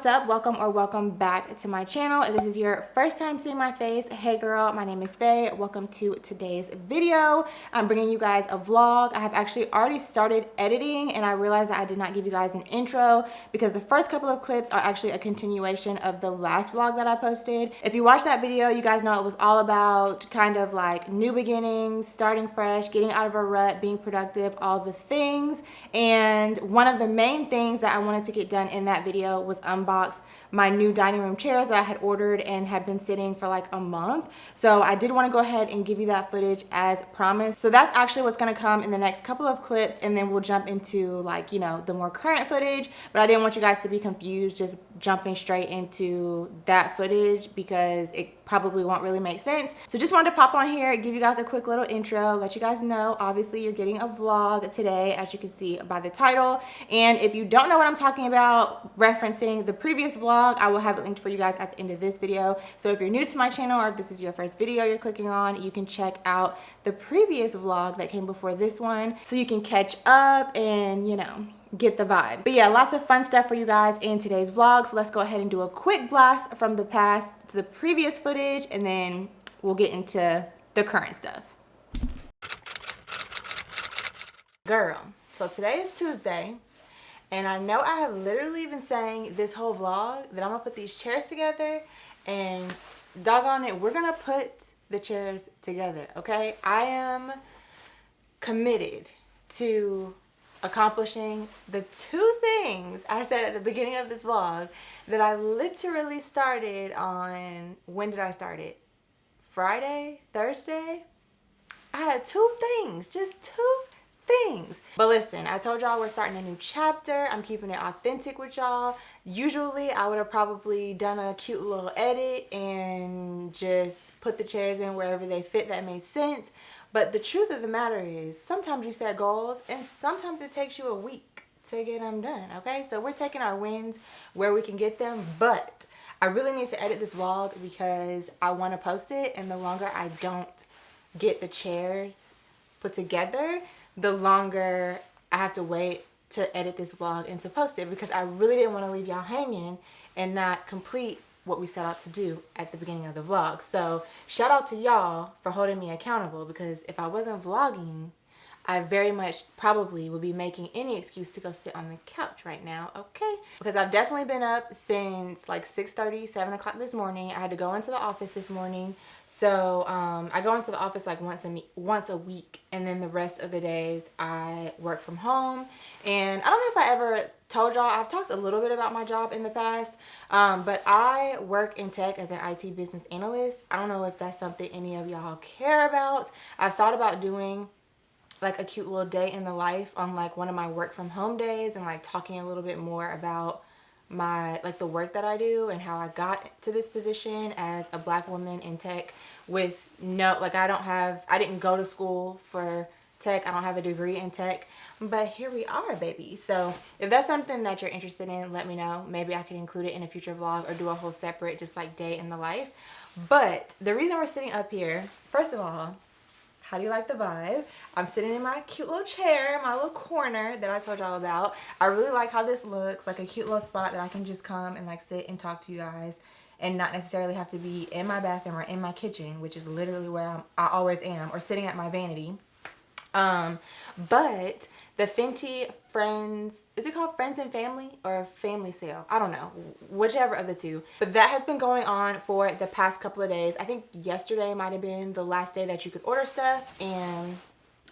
what's up? Welcome back to my channel. If this is your first time seeing my face, hey girl, my name is Faye. Welcome to today's video. I'm bringing you guys a vlog. I have actually already started editing and I realized that I did not give you guys an intro because the first couple of clips are actually a continuation of the last vlog that I posted. If you watched that video, you guys know it was all about kind of like new beginnings, starting fresh, getting out of a rut, being productive, all the things. And one of the main things that I wanted to get done in that video was unbox my new dining room chairs that I had ordered and had been sitting for like a month. So I did want to go ahead and give you that footage as promised. So that's actually what's going to come in the next couple of clips, and then we'll jump into like, you know, the more current footage. But I didn't want you guys to be confused just jumping straight into that footage because it probably won't really make sense. So just wanted to pop on here, give you guys a quick little intro, let you guys know obviously you're getting a vlog today, as you can see by the title. And if you don't know what I'm talking about, referencing the previous vlog, I will have it linked for you guys at the end of this video. So if you're new to my channel or if this is your first video you're clicking on, you can check out the previous vlog that came before this one so you can catch up and, you know, get the vibe. But yeah, lots of fun stuff for you guys in today's vlog. So let's go ahead and do a quick blast from the past to the previous footage, and then we'll get into the current stuff. Girl, so today is Tuesday, and I know I have literally been saying this whole vlog that I'm gonna put these chairs together, and doggone it, we're gonna put the chairs together, okay? I am committed to accomplishing the two things I said at the beginning of this vlog that I literally started on. When did I start it? Friday? Thursday? I had two things, just two things. But listen, I told y'all we're starting a new chapter. I'm keeping it authentic with y'all. Usually I would have probably done a cute little edit and just put the chairs in wherever they fit that made sense. But the truth of the matter is sometimes you set goals and sometimes it takes you a week to get them done, okay? So we're taking our wins where we can get them, but I really need to edit this vlog because I want to post it, and the longer I don't get the chairs put together, the longer I have to wait to edit this vlog and to post it, because I really didn't want to leave y'all hanging and not complete what we set out to do at the beginning of the vlog. So shout out to y'all for holding me accountable, because if I wasn't vlogging, I very much probably would be making any excuse to go sit on the couch right now, okay? Because I've definitely been up since like 6:30, 7 o'clock this morning. I had to go into the office this morning. So I go into the office like once a week, and then the rest of the days I work from home. And I don't know if I ever told y'all, I've talked a little bit about my job in the past, but I work in tech as an IT business analyst. I don't know if that's something any of y'all care about. I've thought about doing like a cute little day in the life on like one of my work from home days, and like talking a little bit more about my like the work that I do and how I got to this position as a Black woman in tech with no, like I didn't go to school for tech. I don't have a degree in tech, but here we are, baby. So if that's something that you're interested in, let me know. Maybe I can include it in a future vlog or do a whole separate just like day in the life. But the reason we're sitting up here, first of all, how do you like the vibe? I'm sitting in my cute little chair, my little corner that I told y'all about. I really like how this looks, like a cute little spot that I can just come and like sit and talk to you guys and not necessarily have to be in my bathroom or in my kitchen, which is literally where I always am, or sitting at my vanity. But the Fenty Friends, is it called Friends and Family or Family Sale? I don't know, whichever of the two. But that has been going on for the past couple of days. I think yesterday might have been the last day that you could order stuff, and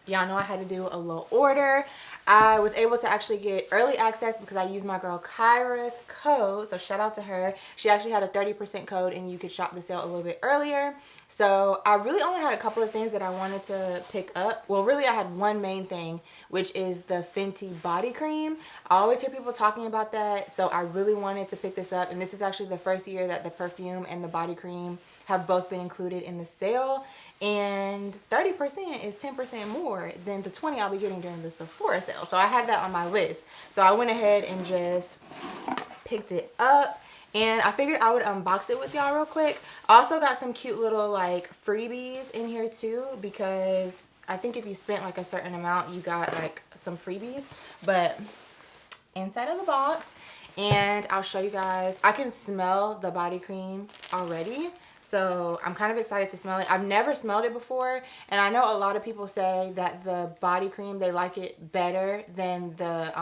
y'all know I had to do a little order. I was able to actually get early access because I used my girl Kyra's code, so shout out to her. She actually had a 30% code and you could shop the sale a little bit earlier. So I really only had a couple of things that I wanted to pick up. Well, really I had one main thing, which is the Fenty body cream. I always hear people talking about that, so I really wanted to pick this up, and this is actually the first year that the perfume and the body cream have both been included in the sale, and 30% is 10% more than the 20 I'll be getting during the Sephora sale. So I had that on my list, so I went ahead and just picked it up, and I figured I would unbox it with y'all real quick. I also got some cute little like freebies in here too, because I think if you spent like a certain amount you got like some freebies. But inside of the box and I'll show you guys. I can smell the body cream already, so I'm kind of excited to smell it. I've never smelled it before, and I know a lot of people say that the body cream, they like it better than the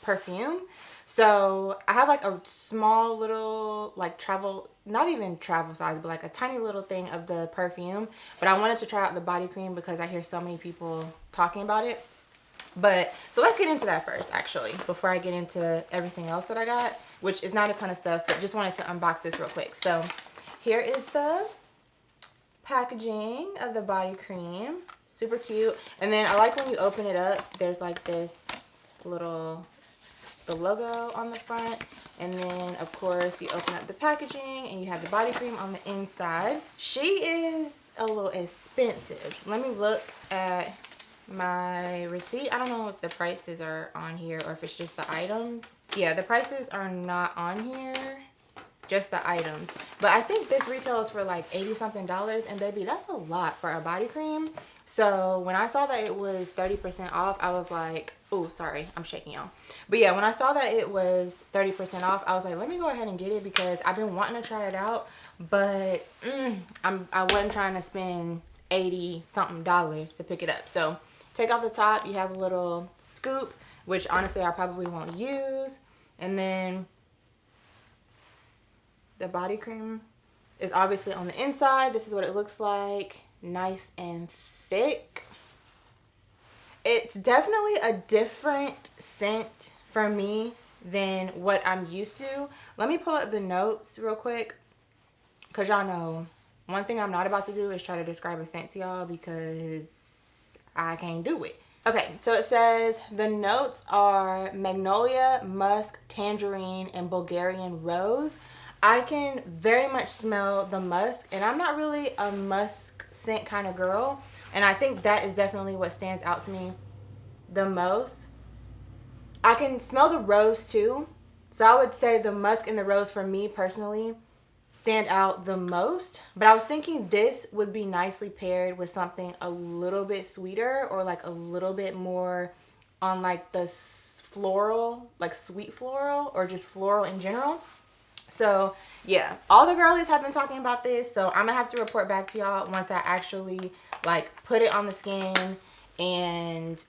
perfume. So I have like a small little like travel, not even travel size, but like a tiny little thing of the perfume. But I wanted to try out the body cream because I hear so many people talking about it. But so let's get into that first, actually, before I get into everything else that I got, which is not a ton of stuff, but just wanted to unbox this real quick. So here is the packaging of the body cream. Super cute. And then I like when you open it up, there's like this little, the logo on the front, and then of course you open up the packaging and you have the body cream on the inside. She is a little expensive. Let me look at my receipt. I don't know if the prices are on here or if it's just the items. Yeah, the prices are not on here, just the items. But I think this retails for like 80 something dollars, and baby, that's a lot for a body cream. So when I saw that it was 30% off, I was like, oh, sorry, I'm shaking y'all. But yeah, when I saw that it was 30% off, I was like, let me go ahead and get it because I've been wanting to try it out, but I wasn't trying to spend 80 something dollars to pick it up. So take off the top, you have a little scoop, which honestly I probably won't use. And then the body cream is obviously on the inside. This is what it looks like. Nice and thick. It's definitely a different scent for me than what I'm used to. Let me pull up the notes real quick, because y'all know one thing I'm not about to do is try to describe a scent to y'all because I can't do it. Okay, so it says the notes are magnolia, musk, tangerine, and Bulgarian rose. I can very much smell the musk, and I'm not really a musk scent kind of girl, and I think that is definitely what stands out to me the most. I can smell the rose too, so I would say the musk and the rose for me personally stand out the most. But I was thinking this would be nicely paired with something a little bit sweeter, or like a little bit more on like the floral, like sweet floral, or just floral in general. So yeah, all the girlies have been talking about this, so I'm gonna have to report back to y'all once I actually like put it on the skin and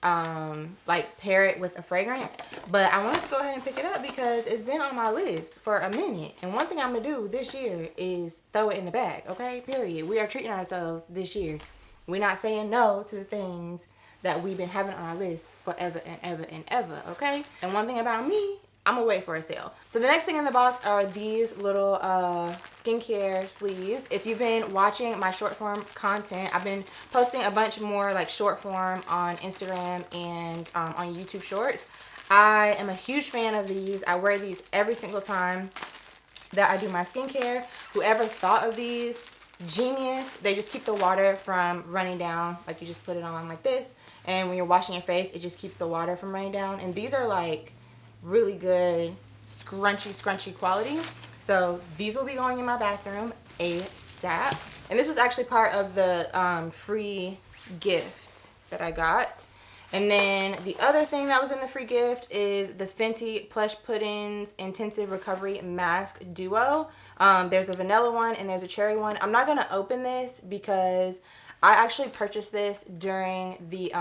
like pair it with a fragrance. But I wanted to go ahead and pick it up because it's been on my list for a minute, and one thing I'm gonna do this year is throw it in the bag. Okay, period. We are treating ourselves this year. We're not saying no to the things that we've been having on our list forever and ever and ever. Okay, and one thing about me, I'm gonna wait for a sale. So the next thing in the box are these little skincare sleeves. If you've been watching my short form content, I've been posting a bunch more like short form on Instagram and on YouTube Shorts. I am a huge fan of these. I wear these every single time that I do my skincare. Whoever thought of these, genius. They just keep the water from running down. Like you just put it on like this, and when you're washing your face, it just keeps the water from running down. And these are like really good scrunchy quality. So these will be going in my bathroom ASAP. And this is actually part of the free gift that I got. And then the other thing that was in the free gift is the Fenty Plush Puddings Intensive Recovery Mask Duo. There's a vanilla one and there's a cherry one. I'm not gonna open this because I actually purchased this during the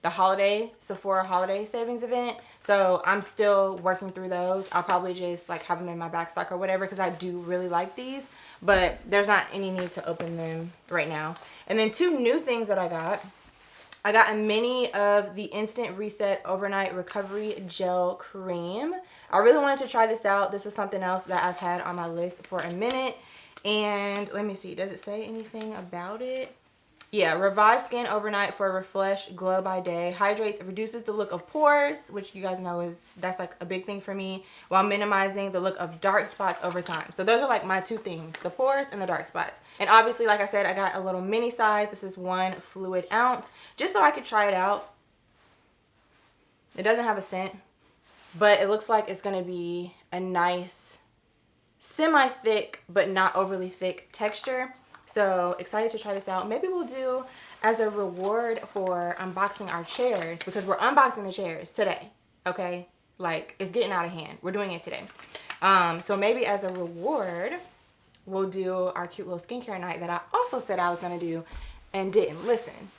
holiday Sephora holiday savings event, so I'm still working through those. I'll probably just like have them in my back stock or whatever because I do really like these, but there's not any need to open them right now. And then two new things that I got a mini of the Instant Reset Overnight Recovery Gel Cream. I really wanted to try this out. This was something else that I've had on my list for a minute. And let me see, does it say anything about it? Yeah, revives skin overnight for a refreshed glow by day. Hydrates, reduces the look of pores, which you guys know that's like a big thing for me, while minimizing the look of dark spots over time. So those are like my two things, the pores and the dark spots. And obviously, like I said, I got a little mini size. This is 1 fluid ounce, just so I could try it out. It doesn't have a scent, but it looks like it's gonna be a nice semi-thick but not overly thick texture. So excited to try this out. Maybe we'll do as a reward for unboxing our chairs, because we're unboxing the chairs today. Okay, Like, it's getting out of hand. We're doing it today. So maybe as a reward, we'll do our cute little skincare night that I also said I was going to do and didn't. Listen,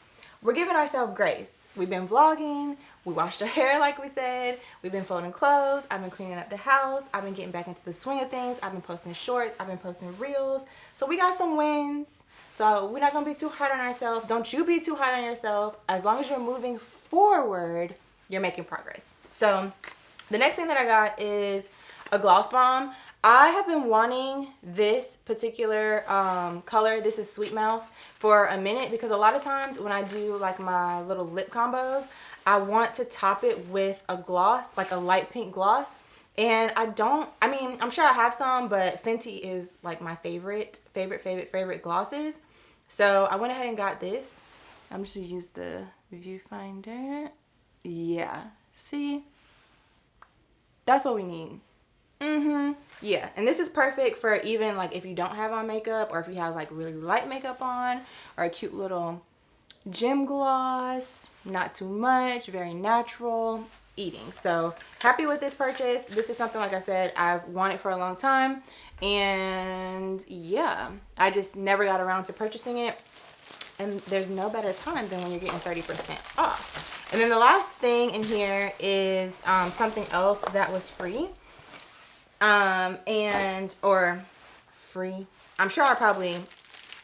we're giving ourselves grace. We've been vlogging. We washed our hair like we said. We've been folding clothes. I've been cleaning up the house. I've been getting back into the swing of things. I've been posting shorts. I've been posting reels. So we got some wins. So we're not going to be too hard on ourselves. Don't you be too hard on yourself. As long as you're moving forward, you're making progress. So the next thing that I got is a gloss bomb. I have been wanting this particular color. This is Sweet Mouth for a minute because a lot of times when I do like my little lip combos, I want to top it with a gloss, like a light pink gloss. And I mean, I'm sure I have some, but Fenty is like my favorite glosses. So I went ahead and got this. I'm just gonna use the viewfinder. Yeah, see? That's what we need. Yeah, and this is perfect for even like if you don't have on makeup or if you have like really light makeup on, or a cute little gem gloss. Not too much, very natural eating. So happy with this purchase. This is something, like I said, I've wanted for a long time, and yeah, I just never got around to purchasing it. And there's no better time than when you're getting 30% off. And then the last thing in here is something else that was free. Or free. I'm sure I probably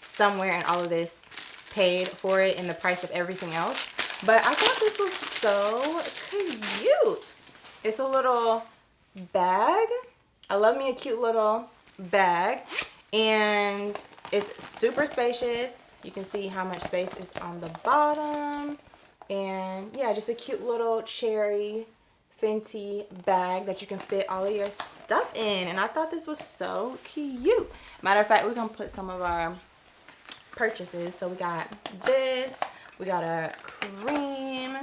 somewhere in all of this paid for it in the price of everything else. But I thought this was so cute. It's a little bag. I love me a cute little bag. And it's super spacious. You can see how much space is on the bottom. And yeah, just a cute little cherry Fenty bag that you can fit all of your stuff in. And I thought this was so cute. Matter of fact, we're gonna put some of our purchases. So we got this, we got our cream,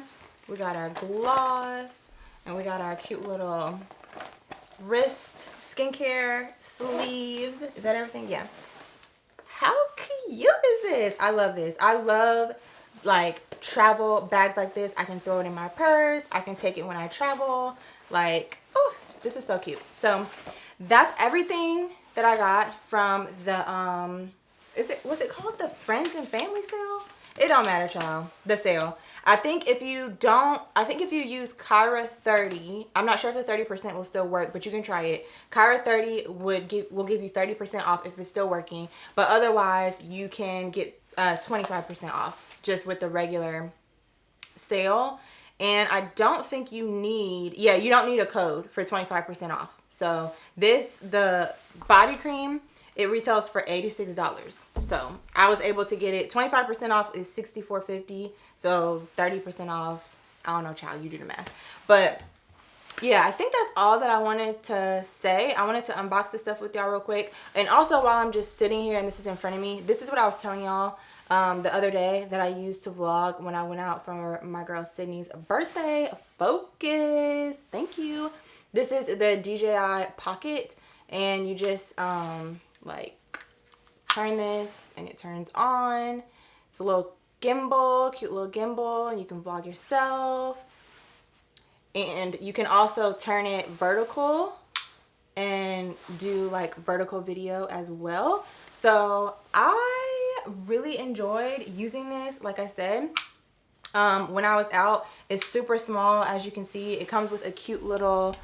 we got our gloss, and we got our cute little wrist skincare sleeves. Is that everything? Yeah. How cute is this? I love this. I love like travel bags like this. I can throw it in my purse. I can take it when I travel. Like, oh, this is so cute. So that's everything that I got from the was it called the Friends and Family sale? It don't matter, child. The sale. I think if you use Kyra 30, I'm not sure if the 30% will still work, but you can try it. Kyra 30 will give you 30% off if it's still working, but otherwise you can get 25% off just with the regular sale. And I don't think you don't need a code for 25% off. So the body cream, it retails for $86. So I was able to get it. 25% off is $64.50. So 30% off, I don't know, child, you do the math. But yeah, I think that's all that I wanted to say. I wanted to unbox this stuff with y'all real quick. And also, while I'm just sitting here and this is in front of me, this is what I was telling y'all the other day that I used to vlog when I went out for my girl Sydney's birthday. Focus. Thank you. This is the DJI Pocket, and you just like turn this and it turns on. It's a little gimbal, cute little gimbal, and you can vlog yourself. And you can also turn it vertical and do like vertical video as well. So I really enjoyed using this. Like I said, when I was out, it's super small. As you can see, it comes with a cute little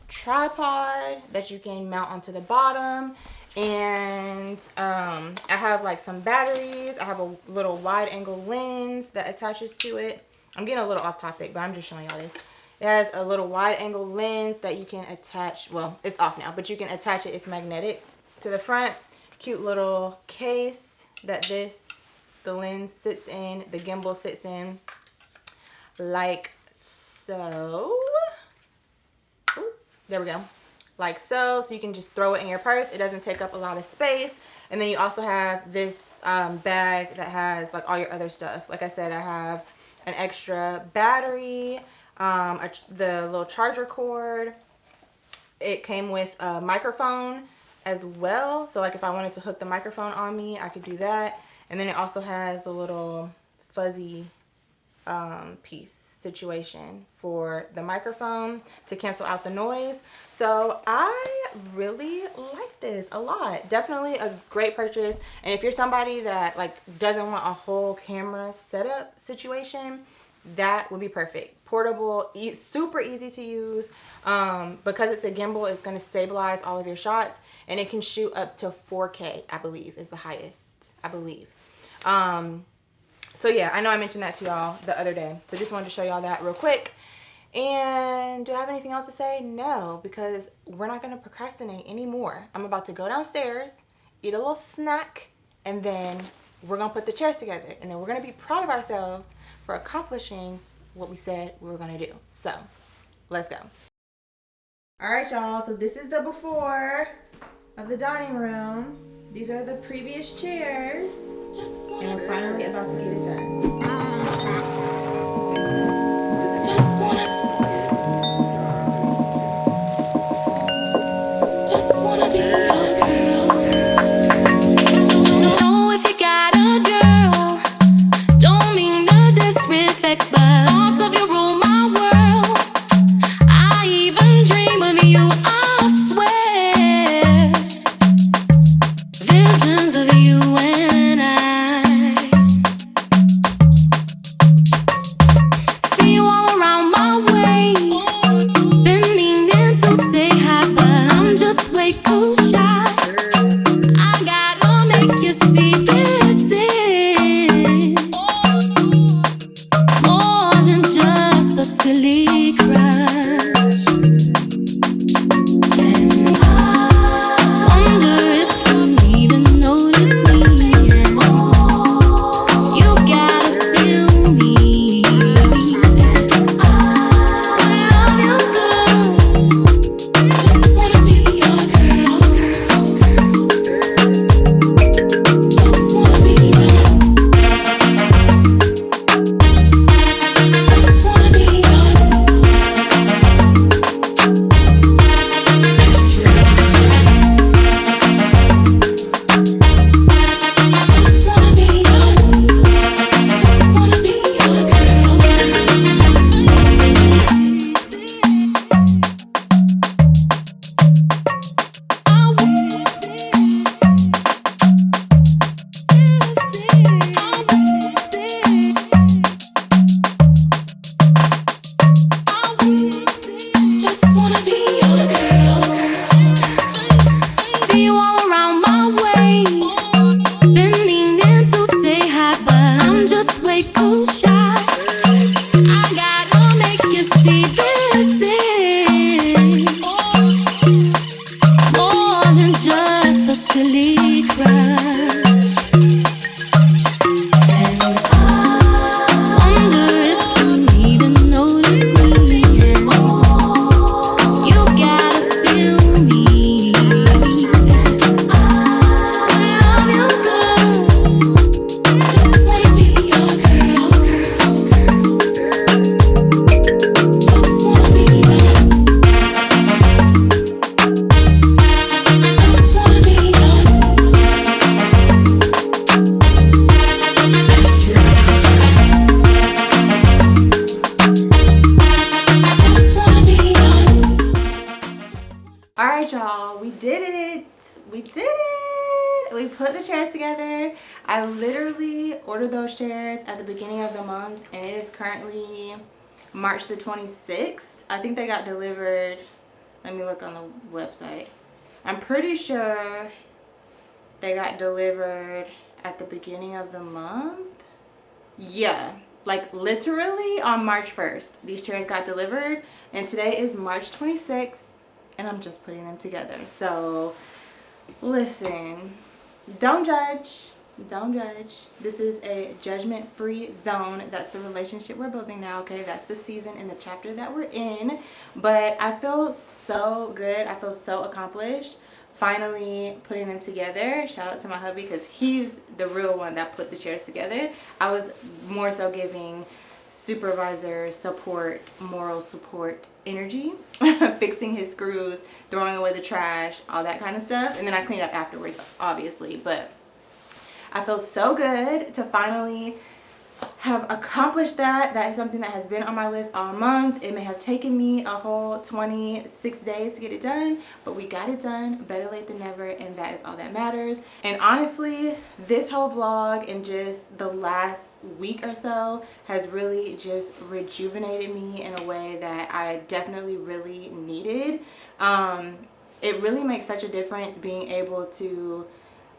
tripod that you can mount onto the bottom. And I have like some batteries. I have a little wide angle lens that attaches to it. I'm getting a little off topic, but I'm just showing y'all this. It has a little wide angle lens that you can attach. Well, it's off now, but you can attach it. It's magnetic to the front. Cute little case that the lens sits in. The gimbal sits in like so. Ooh, there we go. Like so. So you can just throw it in your purse. It doesn't take up a lot of space. And then you also have this bag that has like all your other stuff. Like I said, I have an extra battery, the little charger cord. It came with a microphone as well. So like if I wanted to hook the microphone on me, I could do that. And then it also has the little fuzzy piece situation for the microphone to cancel out the noise. So I really like this a lot. Definitely a great purchase. And if you're somebody that like doesn't want a whole camera setup situation, that would be perfect. Portable, super easy to use. Because it's a gimbal, it's going to stabilize all of your shots, and it can shoot up to 4K, I believe, is the highest, I believe. So yeah, I know I mentioned that to y'all the other day. So just wanted to show y'all that real quick. And do I have anything else to say? No, because we're not going to procrastinate anymore. I'm about to go downstairs, eat a little snack, and then we're going to put the chairs together. And then we're going to be proud of ourselves for accomplishing what we said we were going to do. So let's go. All right, y'all. So this is the before of the dining room. These are the previous chairs. And we're finally about to get it done. Y'all, we did it. We put the chairs together. I literally ordered those chairs at the beginning of the month, and it is currently March the 26th. I think they got delivered. Let me look on the website. I'm pretty sure they got delivered at the beginning of the month. Yeah, like literally on March 1st these chairs got delivered, and today is March 26th. And I'm just putting them together. So listen, don't judge. This is a judgment-free zone. That's the relationship we're building now, okay? That's the season and the chapter that we're in. But I feel so good. I feel so accomplished finally putting them together. Shout out to my hubby, because he's the real one that put the chairs together. I was more so giving supervisor support, moral support energy, fixing his screws, throwing away the trash, all that kind of stuff. And then I cleaned up afterwards, obviously. But I feel so good to finally have accomplished that. That is something that has been on my list all month. It may have taken me a whole 26 days to get it done, but we got it done. Better late than never, and that is all that matters. And honestly, this whole vlog and just the last week or so has really just rejuvenated me in a way that I definitely really needed. It really makes such a difference being able to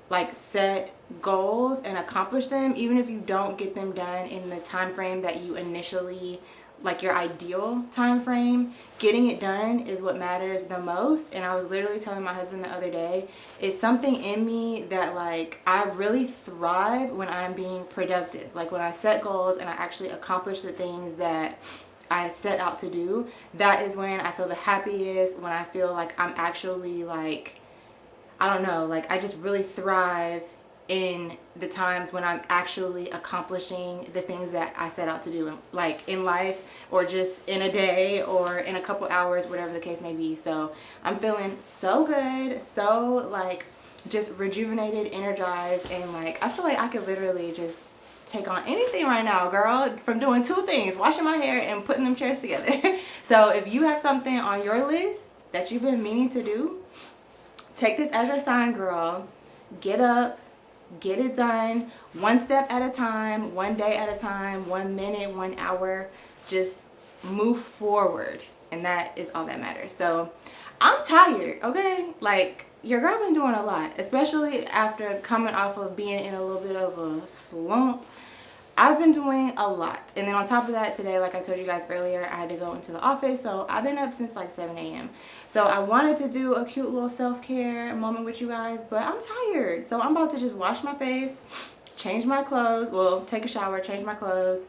like set goals and accomplish them, even if you don't get them done in the time frame that you initially, like your ideal time frame. Getting it done is what matters the most. And I was literally telling my husband the other day, it's something in me that like I really thrive when I'm being productive. Like when I set goals and I actually accomplish the things that I set out to do, that is when I feel the happiest, when I feel like I'm actually like, I don't know, like I just really thrive in the times when I'm actually accomplishing the things that I set out to do, like in life or just in a day or in a couple hours, whatever the case may be. So I'm feeling so good, so like just rejuvenated, energized, and like I feel like I could literally just take on anything right now, girl, from doing two things: washing my hair and putting them chairs together. So if you have something on your list that you've been meaning to do, take this as your sign, girl. Get up, get it done, one step at a time, one day at a time, 1 minute, 1 hour. Just move forward, and that is all that matters. So I'm tired, okay? Like your girl been doing a lot, especially after coming off of being in a little bit of a slump. I've been doing a lot. And then on top of that, today, like I told you guys earlier, I had to go into the office. So I've been up since like 7 a.m. So I wanted to do a cute little self-care moment with you guys, but I'm tired. So I'm about to just wash my face, change my clothes, well, take a shower, change my clothes,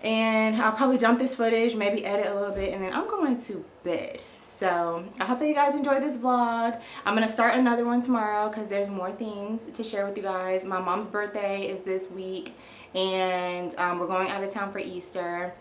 and I'll probably dump this footage, maybe edit a little bit, and then I'm going to bed. So I hope that you guys enjoyed this vlog. I'm going to start another one tomorrow because there's more things to share with you guys. My mom's birthday is this week, and we're going out of town for Easter.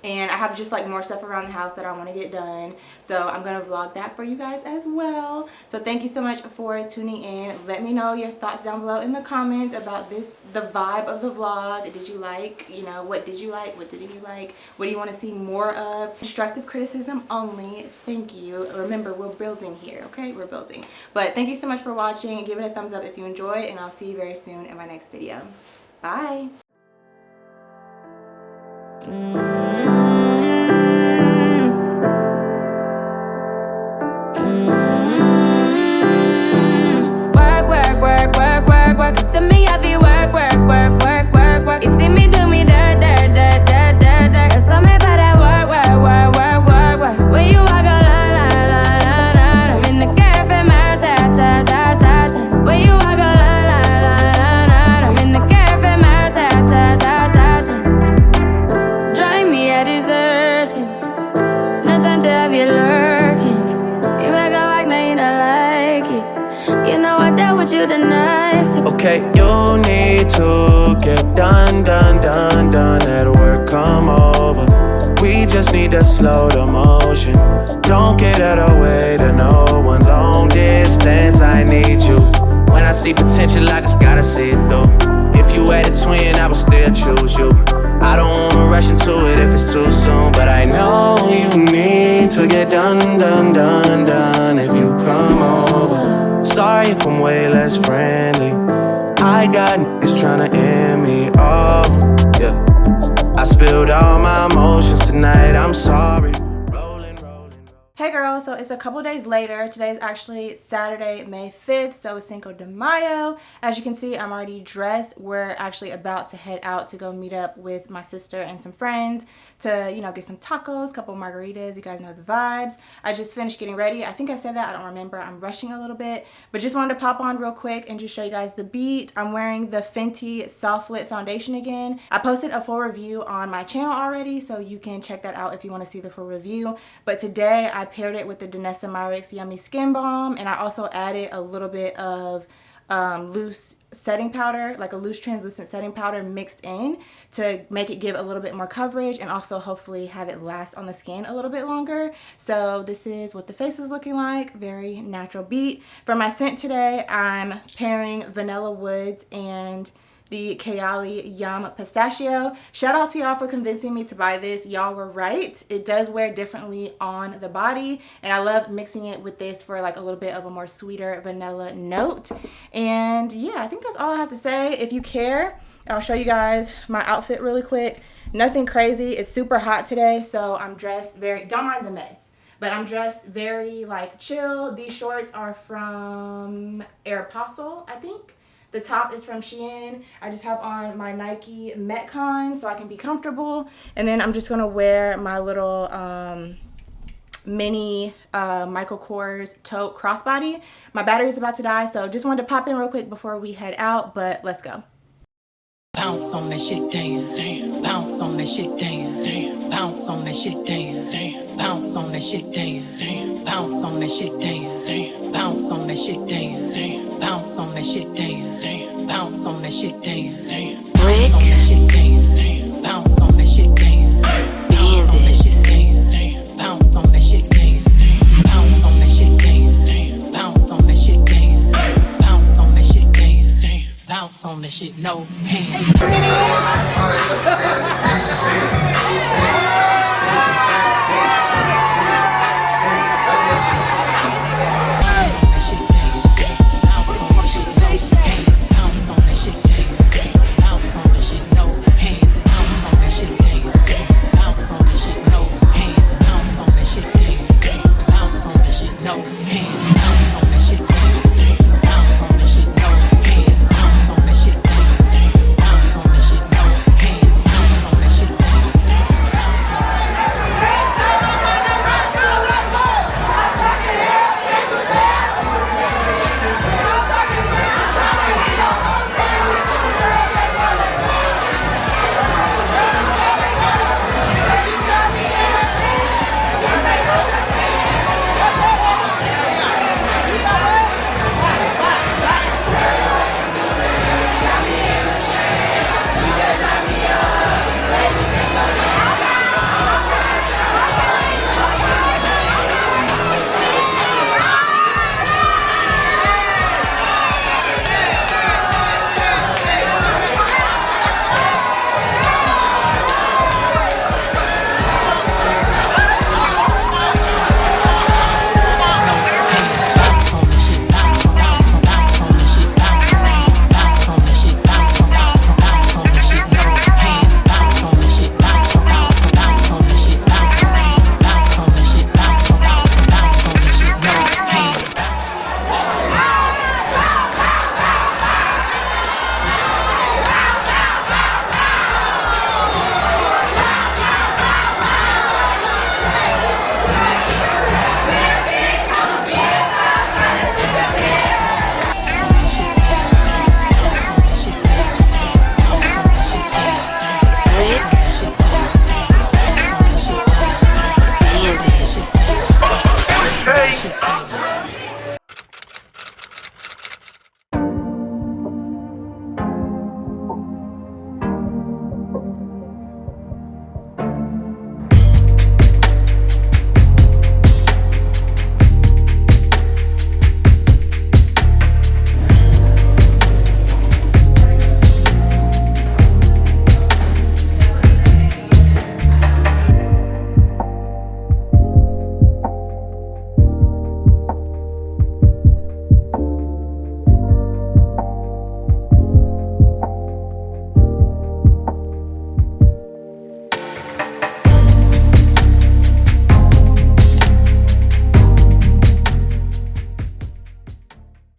And I have just like more stuff around the house that I want to get done. So I'm going to vlog that for you guys as well. So thank you so much for tuning in. Let me know your thoughts down below in the comments about this, the vibe of the vlog. Did you like, you know, what did you like? What didn't you like? What do you want to see more of? Constructive criticism only. Thank you. Remember, we're building here, okay? We're building. But thank you so much for watching. Give it a thumbs up if you enjoyed, and I'll see you very soon in my next video. Bye. Work, see me have you work. You see me do me dirt. You saw me about that work. When you walk a line. I'm in the cafe, when you walk a line. I'm in the cafe, drive me a deserting. No time to have you lurking. You make a walk, now you don't like it. You know I dealt with you the night. Okay, you need to get done. At work, come over. We just need to slow the motion. Don't get out of the way to no one. Long distance, I need you. When I see potential, I just gotta see it through. If you had a twin, I would still choose you. I don't wanna rush into it if it's too soon, but I know you need to get done. If you come over. Sorry if I'm way less friendly. I got niggas tryna end me off, yeah. I spilled all my emotions tonight, I'm sorry. Hey girl, so it's a couple days later. Today is actually Saturday, May 5th, so it's Cinco de Mayo. As you can see, I'm already dressed. We're actually about to head out to go meet up with my sister and some friends to, you know, get some tacos, couple margaritas. You guys know the vibes. I just finished getting ready. I think I said that, I don't remember. I'm rushing a little bit, but just wanted to pop on real quick and just show you guys the beat. I'm wearing the Fenty Soft Lit Foundation again. I posted a full review on my channel already, so you can check that out if you want to see the full review. But today I paired it with the Danessa Myricks Yummy Skin Balm, and I also added a little bit of loose setting powder, like a loose translucent setting powder mixed in to make it give a little bit more coverage and also hopefully have it last on the skin a little bit longer. So this is what the face is looking like. Very natural beat. For my scent today, I'm pairing Vanilla Woods and the Kayali Yum Pistachio. Shout out to y'all for convincing me to buy this. Y'all were right. It does wear differently on the body, and I love mixing it with this for like a little bit of a more sweeter vanilla note. And yeah, I think that's all I have to say. If you care, I'll show you guys my outfit really quick. Nothing crazy. It's super hot today, so I'm dressed very, don't mind the mess, but I'm dressed very like chill. These shorts are from Aeropostle, I think. The top is from Shein. I just have on my Nike Metcon so I can be comfortable. And then I'm just gonna wear my little mini Michael Kors tote crossbody. My battery's about to die, so just wanted to pop in real quick before we head out, but let's go. Bounce on that shit, damn, damn. Bounce on that shit, damn, damn. Bounce on that shit, damn, damn. Bounce on that shit, damn, damn. Bounce on that shit, damn, damn. Bounce on that shit, damn, damn. Bounce on that shit, damn, damn. Bounce on that shit, damn, damn. Bounce on that shit, damn, damn. Bounce on that shit, damn, damn. Bounce on that shit, damn, damn. Bounce on that shit, damn, damn. Bounce on that shit, damn, damn. Bounce on that shit, damn, damn. Bounce on that shit, damn, damn. Bounce on that shit, no hands.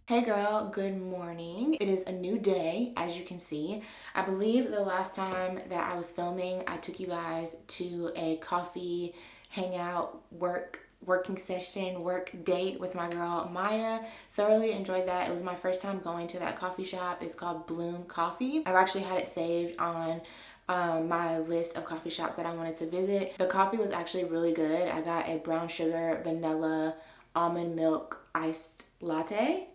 Hey girl, good morning. It is a new day, as you can see. I believe the last time that I was filming, I took you guys to a coffee hangout working session, work date with my girl Maya. Thoroughly enjoyed that. It was my first time going to that coffee shop. It's called Bloom Coffee. I've actually had it saved on my list of coffee shops that I wanted to visit. The coffee was actually really good. I got a brown sugar, vanilla, almond milk iced latte.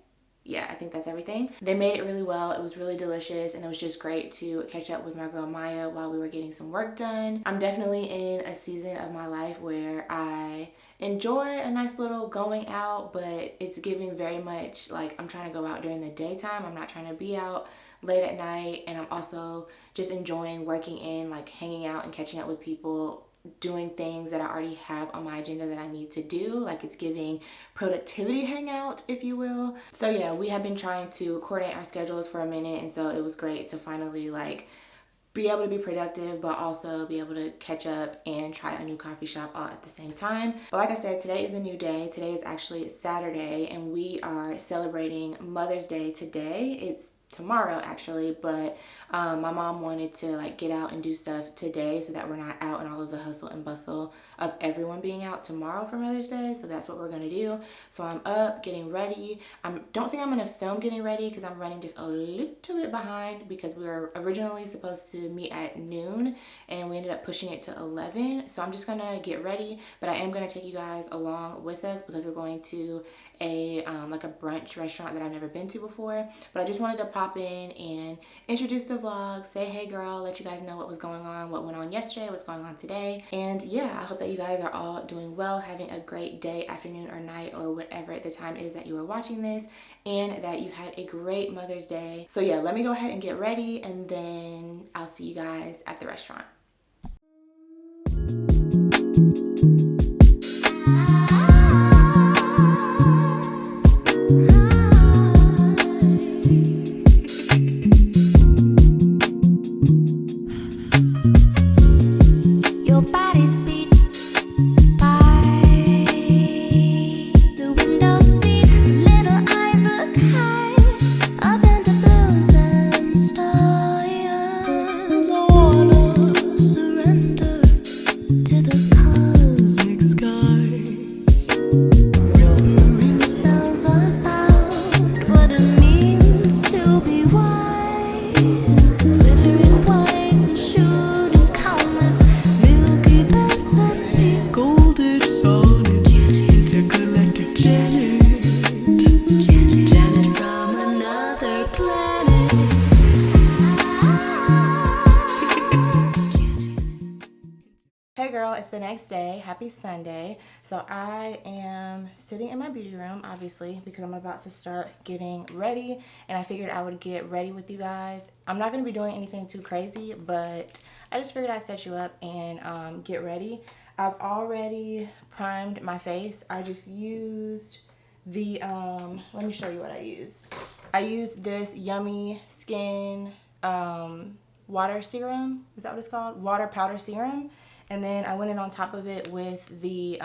Yeah, I think that's everything. They made it really well. It was really delicious, and it was just great to catch up with my girl Maya while we were getting some work done. I'm definitely in a season of my life where I enjoy a nice little going out, but it's giving very much like I'm trying to go out during the daytime. I'm not trying to be out late at night, and I'm also just enjoying working in, like hanging out and catching up with people, doing things that I already have on my agenda that I need to do. Like it's giving productivity hangout, if you will. So yeah, we have been trying to coordinate our schedules for a minute, and so it was great to finally like be able to be productive, but also be able to catch up and try a new coffee shop all at the same time. But like I said, today is a new day. Today is actually Saturday, and we are celebrating Mother's Day today. It's tomorrow actually, but my mom wanted to like get out and do stuff today so that we're not out in all of the hustle and bustle of everyone being out tomorrow for Mother's Day. So that's what we're gonna do. So I'm up getting ready. I don't think I'm gonna film getting ready because I'm running just a little bit behind, because we were originally supposed to meet at noon and we ended up pushing it to 11. So I'm just gonna get ready, but I am gonna take you guys along with us because we're going to a like a brunch restaurant that I've never been to before. But I just wanted to pop in and introduce the vlog, say hey girl, let you guys know what was going on, what went on yesterday, what's going on today. And yeah, I hope that you guys are all doing well, having a great day, afternoon, or night, or whatever the time is that you are watching this, and that you've had a great Mother's Day. So yeah, let me go ahead and get ready, and then I'll see you guys at the restaurant. Hey girl, it's the next day. Happy Sunday. So I am sitting in my beauty room, obviously, because I'm about to start getting ready, and I figured I would get ready with you guys. I'm not going to be doing anything too crazy, but I just figured I'd set you up and get ready. I've already primed my face. I just used the, let me show you what I used. I used this Yummy Skin water serum. Is that what it's called? Water powder serum. And then I went in on top of it with the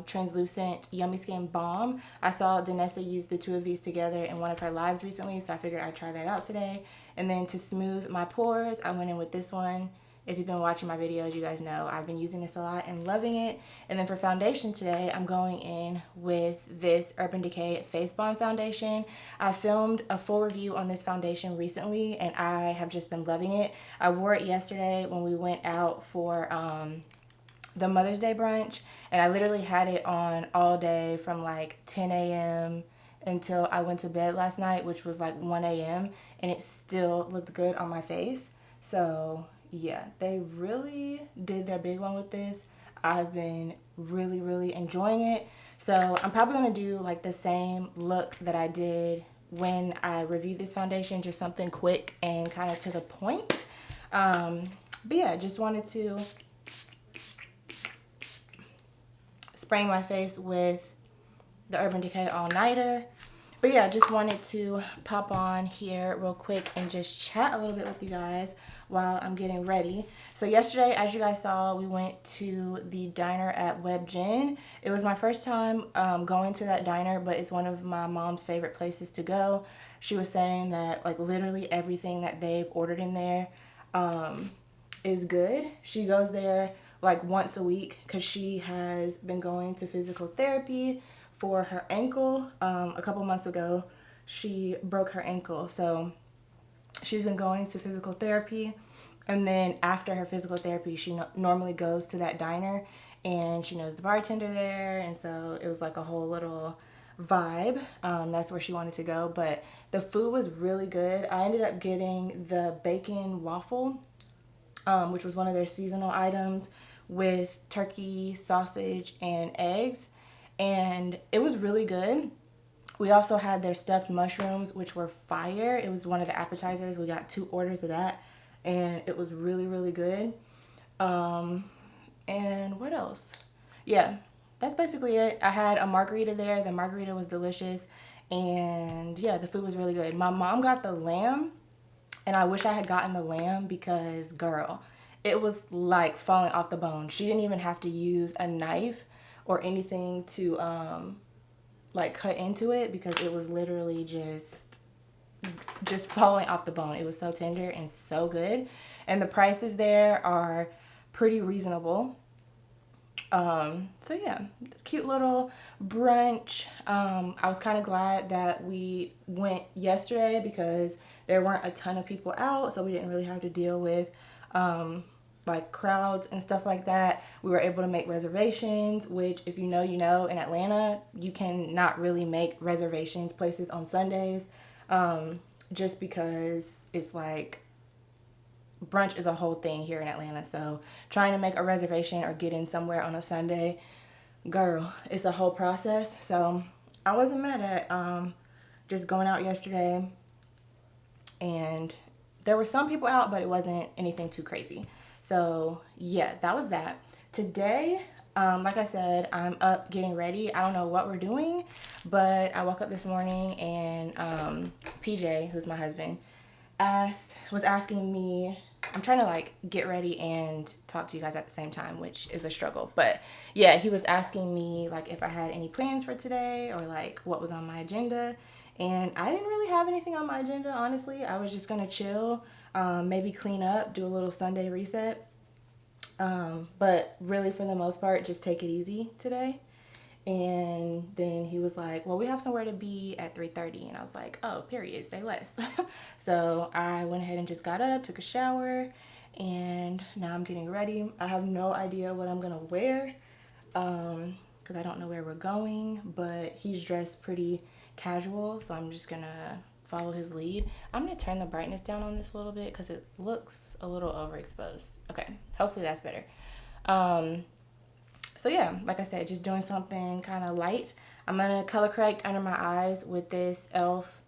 translucent Yummy Skin Balm. I saw Danessa use the two of these together in one of her lives recently, so I figured I'd try that out today. And then to smooth my pores, I went in with this one. If you've been watching my videos, you guys know I've been using this a lot and loving it. And then for foundation today, I'm going in with this Urban Decay Face Bond foundation. I filmed a full review on this foundation recently, and I have just been loving it. I wore it yesterday when we went out for the Mother's Day brunch, and I literally had it on all day from like 10 a.m. until I went to bed last night, which was like 1 a.m. and it still looked good on my face. So yeah, they really did their big one with this. I've been really enjoying it. So I'm probably going to do like the same look that I did when I reviewed this foundation, just something quick and kind of to the point. But yeah, just wanted to spraying my face with the Urban Decay All-Nighter. But yeah, just wanted to pop on here real quick and just chat a little bit with you guys while I'm getting ready. So yesterday, as you guys saw, we went to the diner at Web Gin. It was my first time going to that diner, but it's one of my mom's favorite places to go. She was saying that like literally everything that they've ordered in there is good. She goes there like once a week because she has been going to physical therapy for her ankle. A couple months ago, she broke her ankle. So she's been going to physical therapy. And then after her physical therapy, she normally goes to that diner, and she knows the bartender there. And so it was like a whole little vibe. That's where she wanted to go. But the food was really good. I ended up getting the bacon waffle, which was one of their seasonal items, with turkey, sausage, and eggs. And it was really good. We also had their stuffed mushrooms, which were fire. It was one of the appetizers. We got 2 orders of that, and it was really, really good. And what else? Yeah, that's basically it. I had a margarita there. The margarita was delicious, and yeah, the food was really good. My mom got the lamb, and I wish I had gotten the lamb because, girl, it was like falling off the bone. She didn't even have to use a knife or anything to like cut into it because it was literally just falling off the bone. It was so tender and so good, and the prices there are pretty reasonable. So yeah, cute little brunch. I was kind of glad that we went yesterday because there weren't a ton of people out, so we didn't really have to deal with like crowds and stuff like that. We were able to make reservations, which if you know, you know, in Atlanta, you can not really make reservations places on Sundays, just because it's like brunch is a whole thing here in Atlanta. So trying to make a reservation or get in somewhere on a Sunday, girl, it's a whole process. So I wasn't mad at just going out yesterday, and there were some people out, but it wasn't anything too crazy. So yeah, that was that. Today, like I said, I'm up getting ready. I don't know what we're doing, but I woke up this morning and PJ, who's my husband, was asking me. I'm trying to like get ready and talk to you guys at the same time, which is a struggle. But yeah, he was asking me like if I had any plans for today or like what was on my agenda. And I didn't really have anything on my agenda, honestly. I was just going to chill, maybe clean up, do a little Sunday reset. But really for the most part, just take it easy today. And then he was like, well, we have somewhere to be at 3:30. And I was like, oh, period, say less. So I went ahead and just got up, took a shower, and now I'm getting ready. I have no idea what I'm going to wear because I don't know where we're going, but he's dressed pretty casual, so I'm just going to follow his lead. I'm going to turn the brightness down on this a little bit because it looks a little overexposed. Okay, hopefully that's better. So yeah, like I said, just doing something kind of light. I'm going to color correct under my eyes with this e.l.f.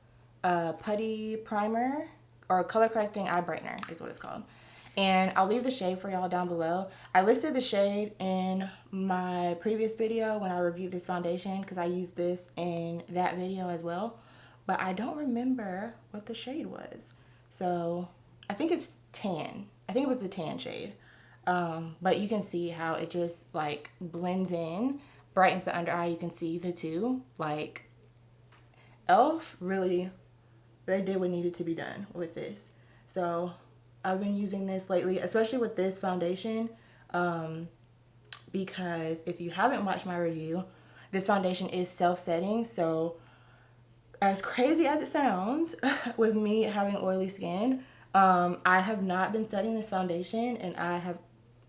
Putty Primer, or color correcting eye brightener is what it's called. And I'll leave the shade for y'all down below. I listed the shade in my previous video when I reviewed this foundation because I used this in that video as well. But I don't remember what the shade was. So I think it's tan. I think it was the tan shade. But you can see how it just like blends in, brightens the under eye. You can see the two. Like e.l.f. really, they did what needed to be done with this. So I've been using this lately, especially with this foundation, because if you haven't watched my review, this foundation is self-setting. So as crazy as it sounds, with me having oily skin, I have not been setting this foundation, and I have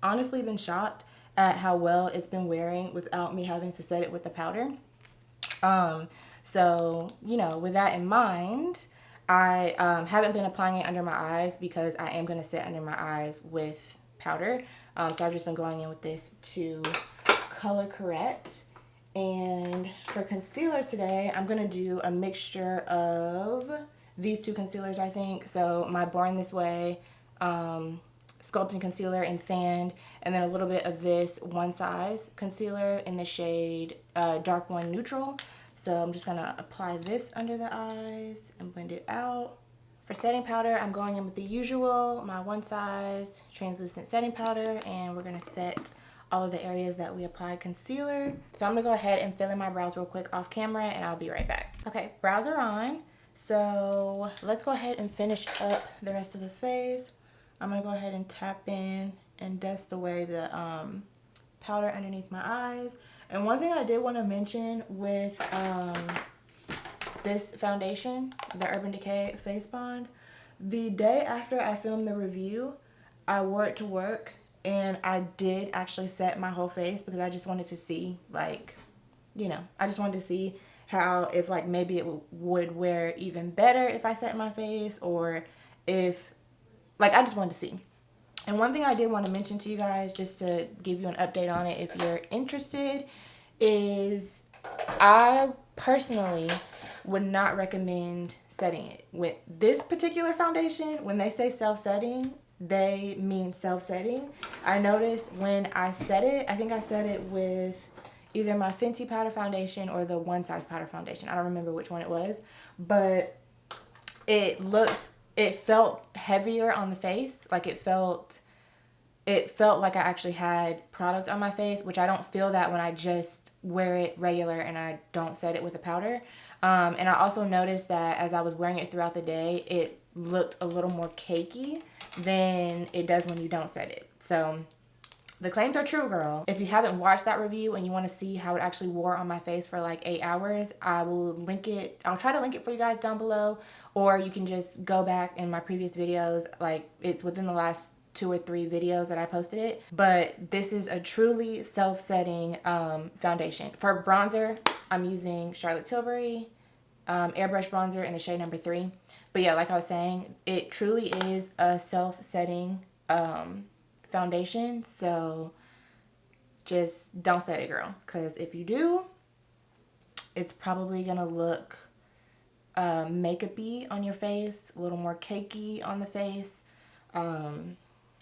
honestly been shocked at how well it's been wearing without me having to set it with the powder. So, you know, with that in mind, I haven't been applying it under my eyes because I am going to set under my eyes with powder. So I've just been going in with this to color correct. And for concealer today, I'm going to do a mixture of these two concealers, I think. So my Born This Way sculpting concealer in sand, and then a little bit of this One Size concealer in the shade Dark One Neutral. So I'm just going to apply this under the eyes and blend it out. For setting powder, I'm going in with the usual, my One Size translucent setting powder, and we're going to set all of the areas that we applied concealer. So I'm going to go ahead and fill in my brows real quick off camera, and I'll be right back. Okay, brows are on. So let's go ahead and finish up the rest of the face. I'm going to go ahead and tap in and dust away the powder underneath my eyes. And one thing I did want to mention with this foundation, the Urban Decay Face Bond, the day after I filmed the review, I wore it to work, and I did actually set my whole face because I just wanted to see, like, you know, I just wanted to see how, if like maybe it would wear even better if I set my face, or if, like, I just wanted to see. And one thing I did want to mention to you guys, just to give you an update on it if you're interested, is I personally would not recommend setting it. With this particular foundation, when they say self-setting, they mean self-setting. I noticed when I set it, I think I set it with either my Fenty powder foundation or the One Size powder foundation. I don't remember which one it was, but it felt heavier on the face. Like it felt like I actually had product on my face, which I don't feel that when I just wear it regular and I don't set it with a powder. And I also noticed that as I was wearing it throughout the day, it looked a little more cakey than it does when you don't set it. So the claims are true, girl. If you haven't watched that review and you want to see how it actually wore on my face for like 8 hours, I will link it. I'll try to link it for you guys down below, or you can just go back in my previous videos. Like it's within the last 2 or 3 videos that I posted it. But this is a truly self-setting foundation. For bronzer, I'm using Charlotte Tilbury airbrush bronzer in the shade number 3. But yeah, like I was saying, it truly is a self-setting foundation. So just don't set it, girl, because if you do, it's probably gonna look makeup-y on your face, a little more cakey on the face.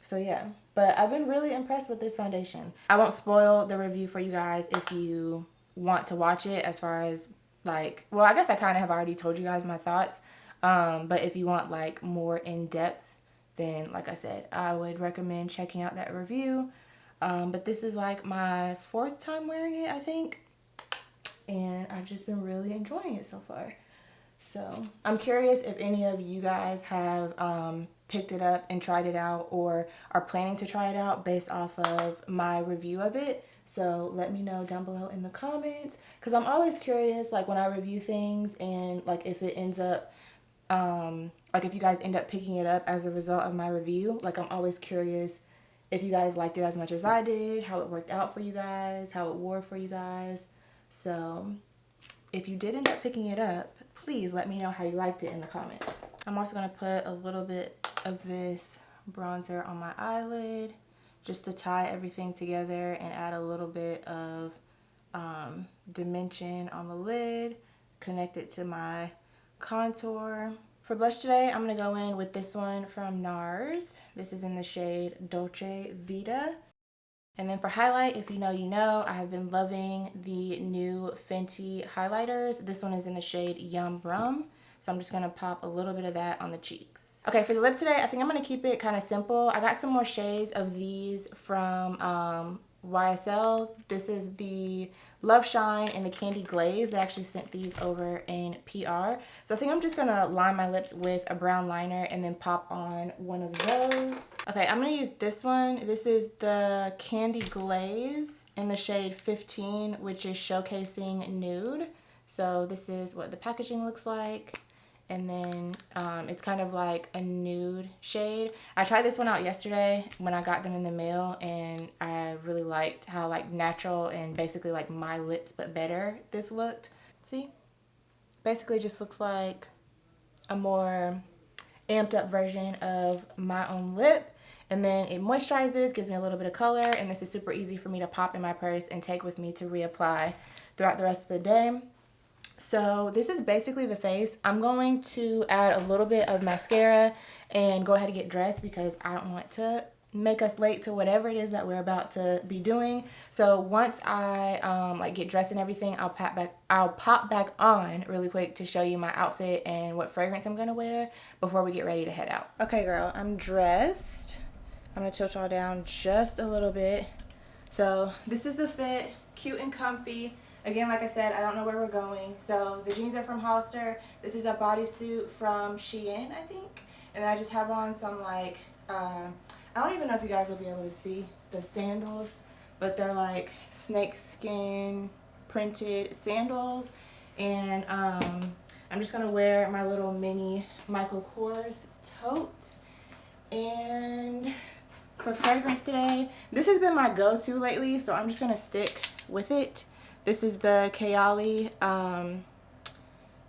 So yeah, but I've been really impressed with this foundation. I won't spoil the review for you guys if you want to watch it, as far as like, well, I guess I kind of have already told you guys my thoughts. But if you want like more in depth, then like I said, I would recommend checking out that review. But this is like my 4th time wearing it, I think. And I've just been really enjoying it so far. So I'm curious if any of you guys have picked it up and tried it out, or are planning to try it out based off of my review of it. So let me know down below in the comments, because I'm always curious, like when I review things, and like if it ends up like if you guys end up picking it up as a result of my review. Like I'm always curious if you guys liked it as much as I did, how it worked out for you guys, how it wore for you guys. So if you did end up picking it up, please let me know how you liked it in the comments. I'm also going to put a little bit of this bronzer on my eyelid just to tie everything together and add a little bit of dimension on the lid, connect it to my contour. For blush today, I'm going to go in with this one from NARS. This is in the shade Dolce Vita. And then for highlight, if you know, you know, I have been loving the new Fenty highlighters. This one is in the shade Yum Brum. So I'm just going to pop a little bit of that on the cheeks. Okay, for the lip today, I think I'm going to keep it kind of simple. I got some more shades of these from YSL. This is the Love Shine and the Candy Glaze. They actually sent these over in PR. So I think I'm just going to line my lips with a brown liner and then pop on one of those. Okay, I'm going to use this one. This is the Candy Glaze in the shade 15, which is Showcasing Nude. So this is what the packaging looks like. And then it's kind of like a nude shade. I tried this one out yesterday when I got them in the mail, and I really liked how like natural and basically like my lips but better this looked. See? Basically just looks like a more amped up version of my own lip. And then it moisturizes, gives me a little bit of color, and this is super easy for me to pop in my purse and take with me to reapply throughout the rest of the day. So this is basically the face. I'm going to add a little bit of mascara and go ahead and get dressed because I don't want to make us late to whatever it is that we're about to be doing. So once I like get dressed and everything, I'll pop back on really quick to show you my outfit and what fragrance I'm gonna wear before we get ready to head out. Okay, girl, I'm dressed. I'm gonna tilt y'all down just a little bit. So this is the fit, cute and comfy. Again, like I said, I don't know where we're going. So the jeans are from Hollister. This is a bodysuit from Shein, I think. And then I just have on some like, I don't even know if you guys will be able to see the sandals, but they're like snakeskin printed sandals. And I'm just gonna wear my little mini Michael Kors tote. And for fragrance today, this has been my go-to lately, so I'm just gonna stick with it. This is the Kayali, can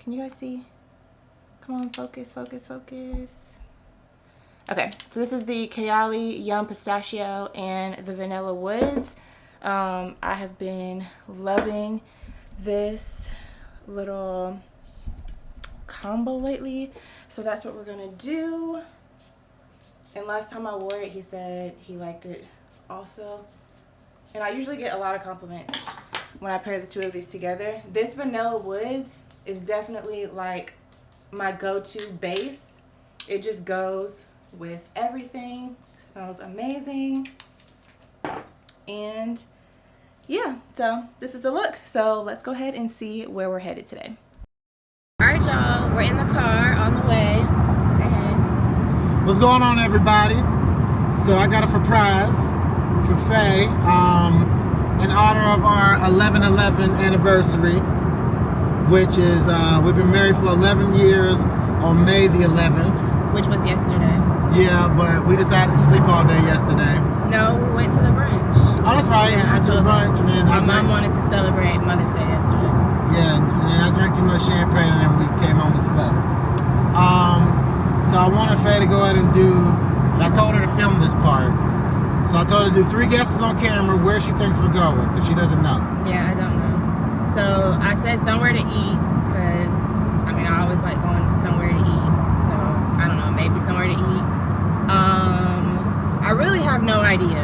you guys see? Come on, focus, focus, focus. Okay, so this is the Kayali Yum Pistachio and the Vanilla Woods. I have been loving this little combo lately. So that's what we're gonna do. And last time I wore it, he said he liked it also. And I usually get a lot of compliments when I pair the two of these together. This Vanilla Woods is definitely like my go-to base. It just goes with everything. Smells amazing. And yeah, so this is the look. So let's go ahead and see where we're headed today. All right, y'all, we're in the car on the way. Say hey. What's going on, everybody? So I got a surprise for Fayy in honor of our 11/11 anniversary, which is we've been married for 11 years on May the 11th. Which was yesterday. Yeah, but we decided to sleep all day yesterday. No, we went to the brunch. Oh, that's right. Yeah, We went to the brunch, and then my mom wanted to celebrate Mother's Day yesterday. Yeah, and then I drank too much champagne, and then we came home and slept. So I wanted Fayy to go ahead and I told her to film this part. So I told her to do 3 guesses on camera where she thinks we're going, because she doesn't know. Yeah, I don't know. So I said somewhere to eat, because, I mean, I always like going somewhere to eat. So, I don't know, maybe somewhere to eat. I really have no idea.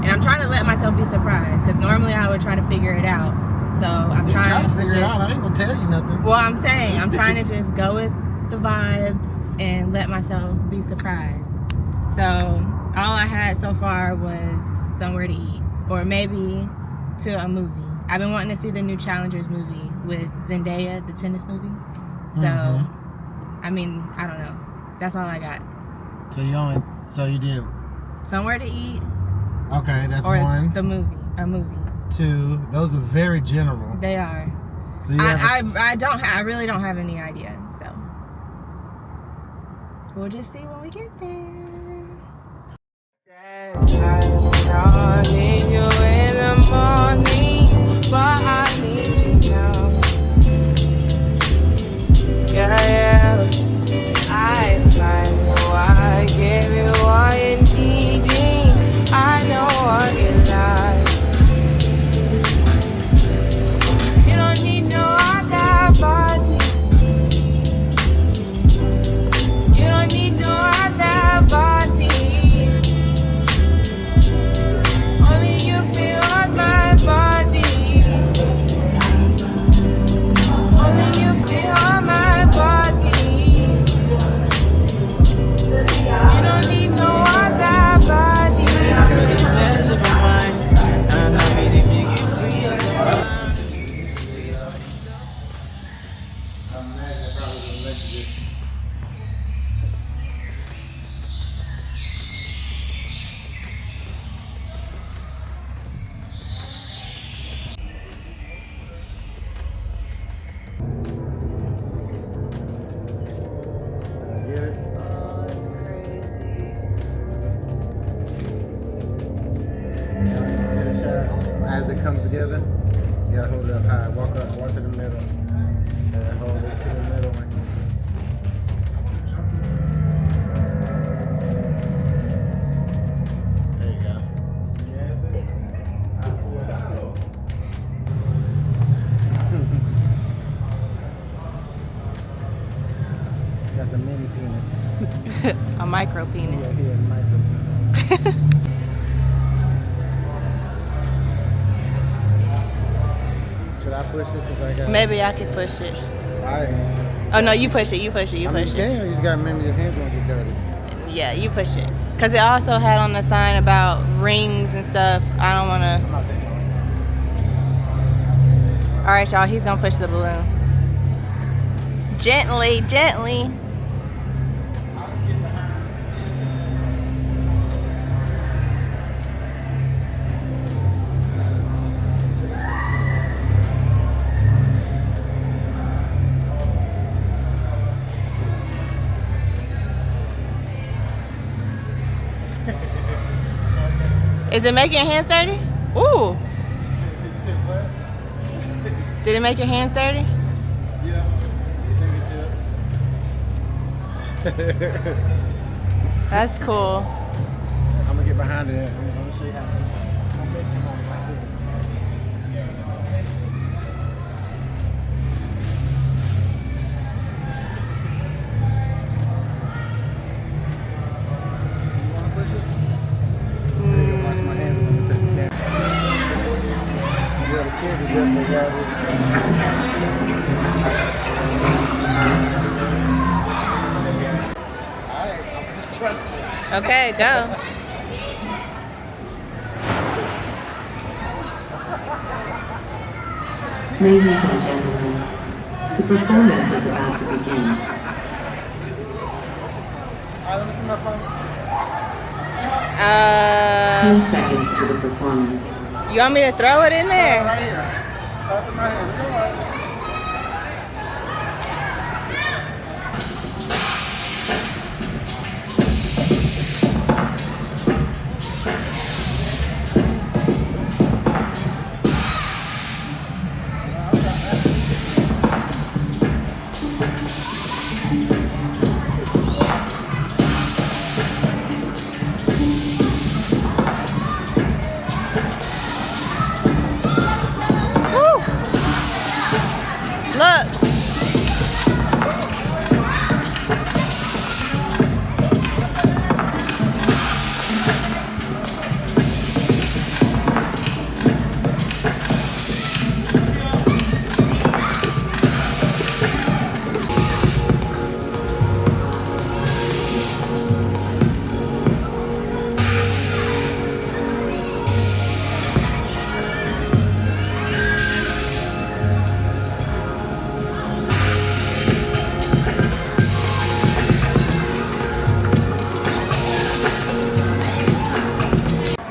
And I'm trying to let myself be surprised, because normally I would try to figure it out. So I'm trying to figure it out. I ain't gonna tell you nothing. Well, I'm saying I'm trying to just go with the vibes and let myself be surprised. So all I had so far was somewhere to eat, or maybe to a movie. I've been wanting to see the new Challengers movie with Zendaya, the tennis movie. So, I mean, I don't know. That's all I got. So you did Somewhere to eat. Okay, that's or one. A movie. 2. Those are very general. They are. So I really don't have any idea. So we'll just see when we get there. I need you in the morning, but I need you now. Yeah. I find I give you all you needing. I know what you like. You don't need no other body. You don't need no other body. Only you feel on my body. Only you feel on my body. You don't need no other body. I'm really pleasure of mine, and I'm really make you feel alive. Get it? Oh, that's crazy. Get a shot as it comes together. You gotta hold it up high. Walk to the middle. And hold it to the middle. There you go. That's cool. That's a mini penis. A micro penis. Yeah, he has micro penis. Should I push this since I got? Maybe I could push it. Alright. Oh no, you push it. You push it. You can. You just gotta remember your hands won't get dirty. Yeah, you push it. Cause it also had on the sign about rings and stuff. I don't wanna. I'm not taking it. All right, y'all. He's gonna push the balloon. Gently, gently. I'll just get behind. Is it making your hands dirty? Ooh. You said what? Did it make your hands dirty? Yeah. Fingertips. That's cool. I'm gonna get behind it. I'm gonna show you how this. I'm gonna make you on like this. Alright, I'm just trusting. Okay, go. Ladies and gentlemen, the performance is about to begin. Alright, let me see my phone. 10 seconds to the performance. You want me to throw it in there? Right here. Top of my head. Look.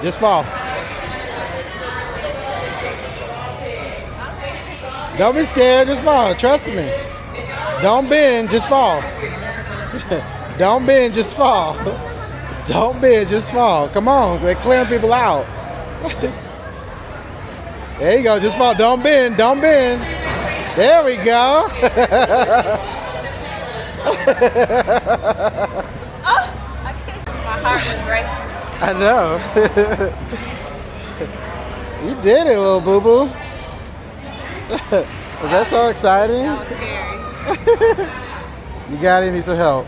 Just fall. Don't be scared, just fall. Trust me. Don't bend, just fall. Don't bend, just fall. Don't bend, just fall. Come on, they're clearing people out. There you go, just fall. Don't bend, don't bend. There we go. My heart was racing. I know. You did it, little boo-boo. Was that so exciting? That was scary. You got it, need some help.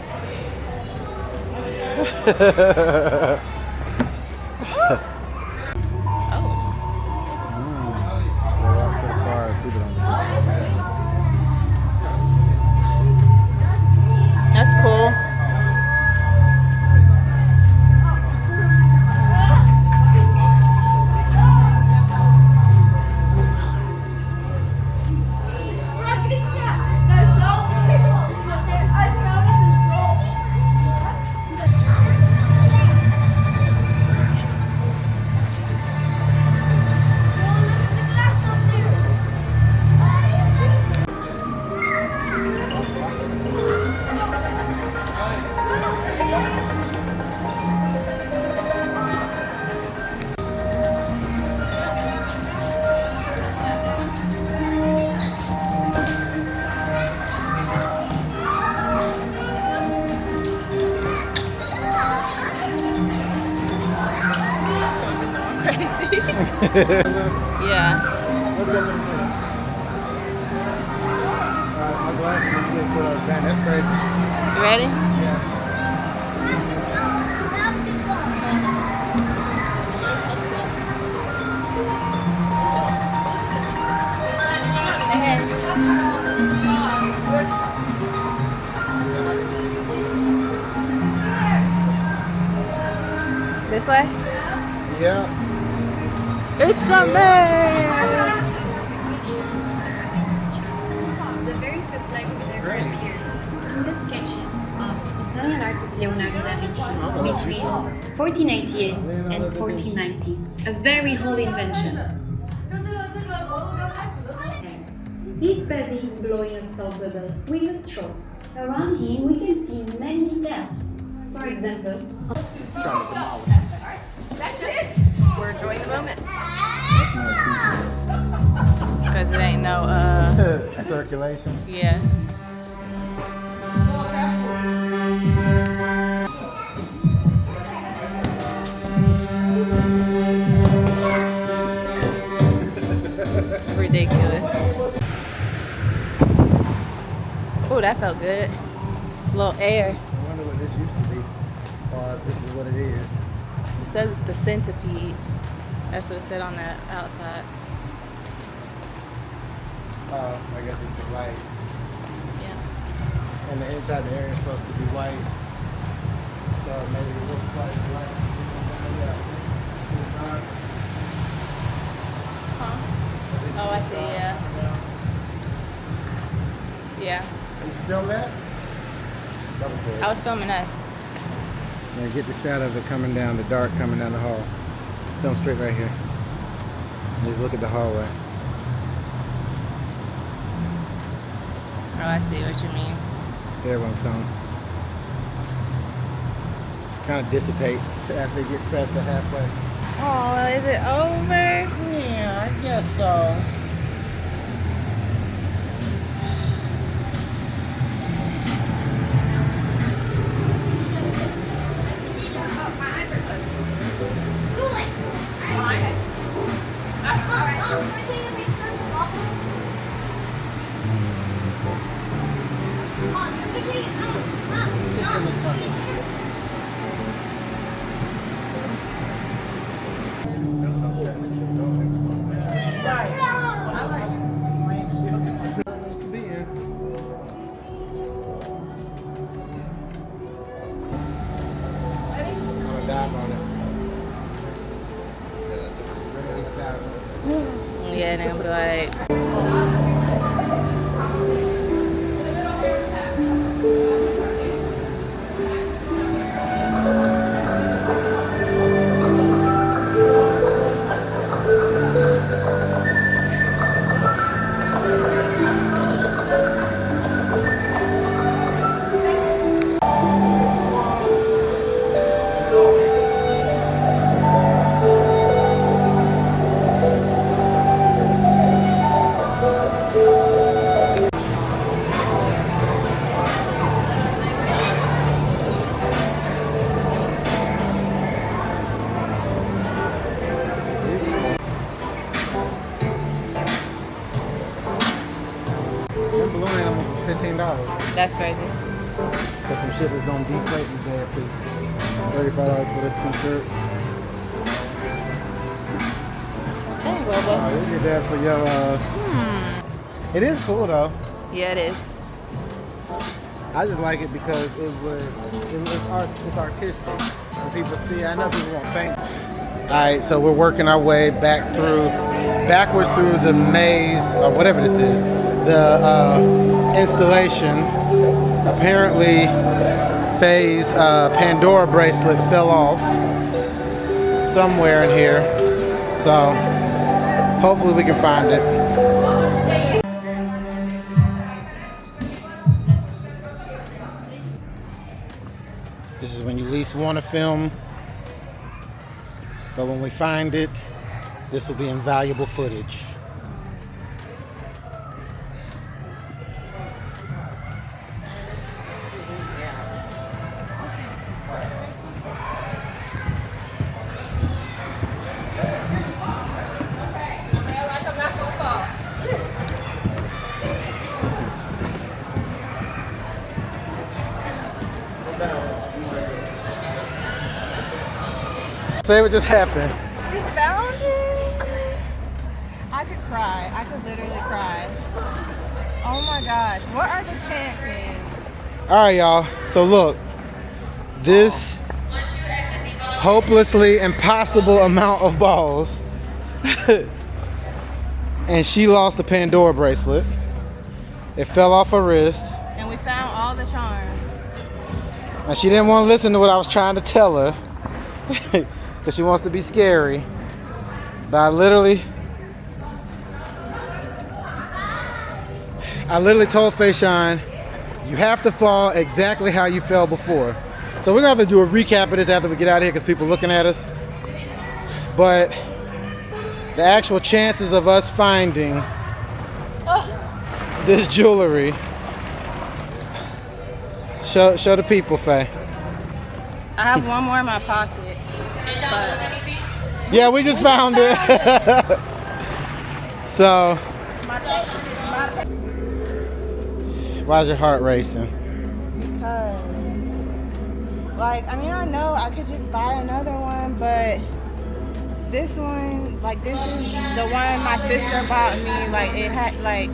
That's cool. Yeah. Let's go. My glasses are still put up. Man, that's crazy. You ready? Yeah. This way? Yeah. It's a mess. The very first library ever appeared in the sketches of Italian artist Leonardo da Vinci between 1488 and 1490. A very holy invention. He's busy blowing a salt bubble with a straw. Around him we can see many details. For example, That's it. We're enjoying the moment. Because it ain't no, circulation. yeah. Ridiculous. Oh, that felt good. A little air. I wonder what this used to be, or if this is what it is. It says it's the centipede. That's what it said on the outside. I guess it's the lights. Yeah. And the inside the area is supposed to be white. So maybe it looks like the lights. Huh? Oh, I see, yeah. Yeah. Did you film that? That was it. I was filming us. Now get the shot of it coming down, the dark coming down the hall. Film straight right here. Just look at the hallway. Oh, I see what you mean. Everyone's coming. Kind of dissipates after it gets past the halfway. Oh, is it over? Yeah, I guess so. Kiss in the tummy. Yeah, and it'll be like. $15. That's crazy. Cause some shit is gonna deflate me bad too. $35 for this t-shirt. Dang, Bobo. Oh, you get that for your It is cool though. Yeah, it is. I just like it because it's artistic. When people see it, I know people won't think. Alright, so we're working our way backwards through the maze, or whatever this is. The installation. Apparently Faye's Pandora bracelet fell off somewhere in here. So hopefully we can find it. This is when you least want to film, but when we find it, this will be invaluable footage. Say what just happened. We found it. I could cry. I could literally cry. Oh my gosh. What are the chances? All right, y'all. So look, this hopelessly impossible amount of balls, and she lost the Pandora bracelet. It fell off her wrist. And we found all the charms. And she didn't want to listen to what I was trying to tell her. Because she wants to be scary. But I literally told Fayshawn, you have to fall exactly how you fell before. So we're going to have to do a recap of this after we get out of here because people are looking at us. But the actual chances of us finding this jewelry, show the people, Faye. I have one more in my pocket. But yeah, we just found it. So, why's your heart racing? because, like, I mean, I know I could just buy another one, but this one, like, this is the one my sister bought me. Like, it had, like,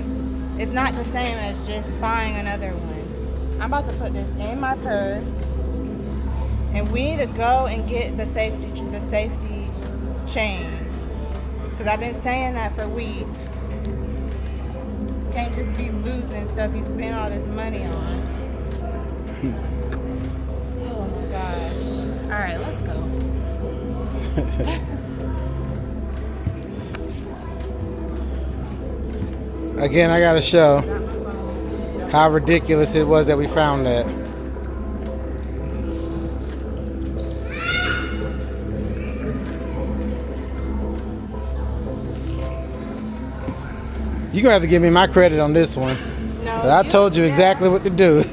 It's not the same as just buying another one. I'm about to put this in my purse. And we need to go and get the safety chain. Because I've been saying that for weeks. Can't just be losing stuff you spend all this money on. Oh my gosh. Alright, let's go. Again, I gotta show how ridiculous it was that we found that. You're gonna have to give me my credit on this one. No, I told you exactly what to do.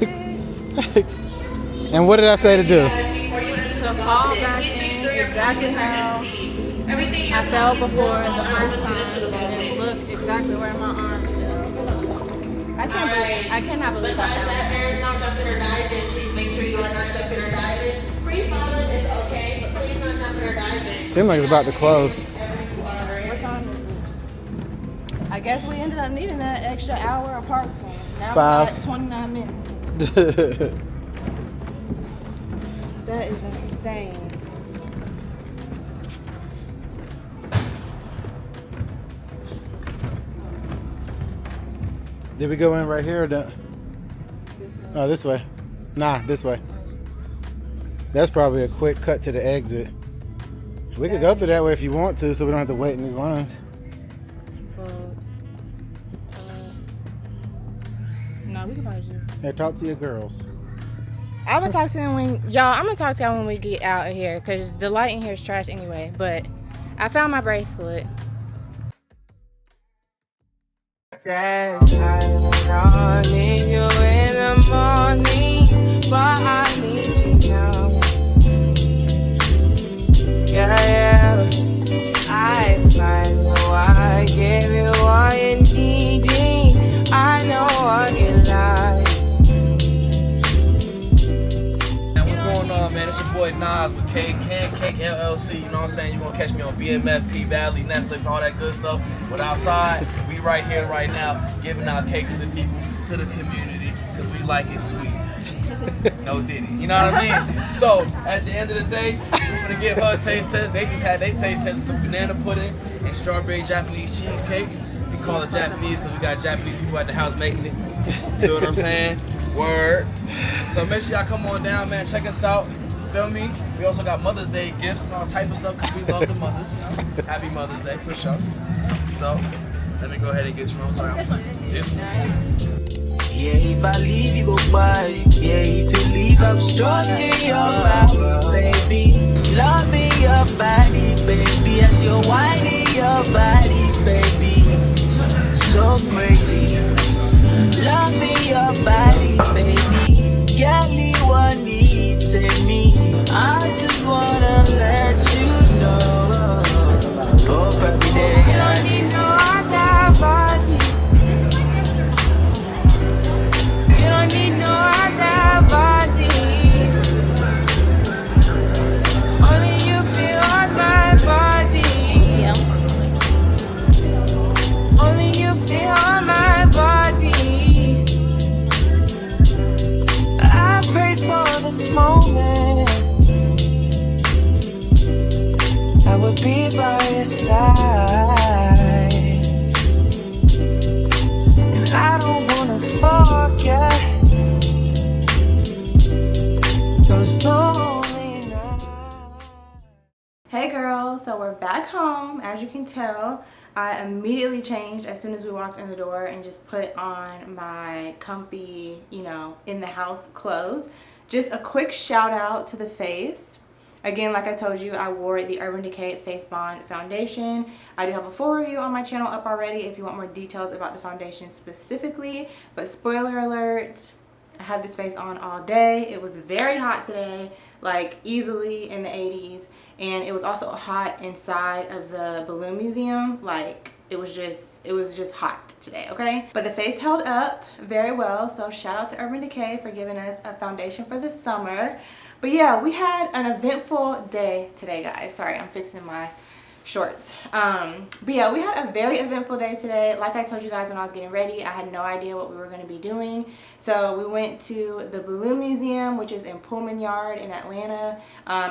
And what did I say to do? To fall back in exactly how I fell before the first time and look exactly where my arm is. I cannot believe I found that. Make sure you are not jumping or diving. Free falling is okay, but please not jumping or diving. Seems like it's about to close. What time is it? I guess we ended up needing that extra hour of parking. Now 5. we're at 29 minutes. That is insane. Did we go in right here or not? Oh, this way. Nah, this way. That's probably a quick cut to the exit. We could go through that way if you want to, so we don't have to wait in these lines. No, we can probably just. Hey, talk to your girls. I'm gonna talk to them when I'm gonna talk to y'all when we get out of here, cause the light in here is trash anyway. But I found my bracelet. That I need you in the morning, but I need you now. Yeah, I find I gave you all you needing. I know what you like. Man, what's going on, man? It's your boy Nas with Cake LLC. You know what I'm saying? You're gonna catch me on BMF, P Valley, Netflix, all that good stuff. But outside, we right here, right now, giving out cakes to the people, to the community, because we like it sweet. No Diddy. You know what I mean? So, at the end of the day, we're gonna give her a taste test. They just had their taste test with some banana pudding and strawberry Japanese cheesecake. We call it Japanese because we got Japanese people at the house making it. You know what I'm saying? Word. So make sure y'all come on down, man. Check us out. Feel me? We also got Mother's Day gifts and all type of stuff because we love the mothers. You know? Happy Mother's Day for sure. So, let me go ahead and get you on. Sorry, I'm sorry. This one. Yeah, if I leave, you go by. Yeah, if you leave, I'm stroking your power, baby. Loving your body, baby. As you're whining your body, baby. So crazy. Loving your body, baby. Girl, you want me, take me. I just wanna let you know. Oh, every day. You don't need no other body. You don't need no other body. Only you feel on my body. Only you feel on my body. I prayed for this moment. I would be by your side. And I don't wanna forget those lonely nights. Hey girls, so we're back home. As you can tell, I immediately changed as soon as we walked in the door and just put on my comfy, in the house clothes. Just a quick shout out to the face. Again, like I told you, I wore the Urban Decay Face Bond Foundation. I do have a full review on my channel up already if you want more details about the foundation specifically. But spoiler alert, I had this face on all day. It was very hot today, like easily in the 80s. And it was also hot inside of the Balloon Museum. Like it was just hot today, okay? But the face held up very well. So shout out to Urban Decay for giving us a foundation for the summer. But yeah, we had an eventful day today, guys. Sorry, I'm fixing my shorts. But yeah, we had a very eventful day today. Like I told you guys when I was getting ready, I had no idea what we were going to be doing. So we went to the Balloon Museum, which is in Pullman Yard in Atlanta.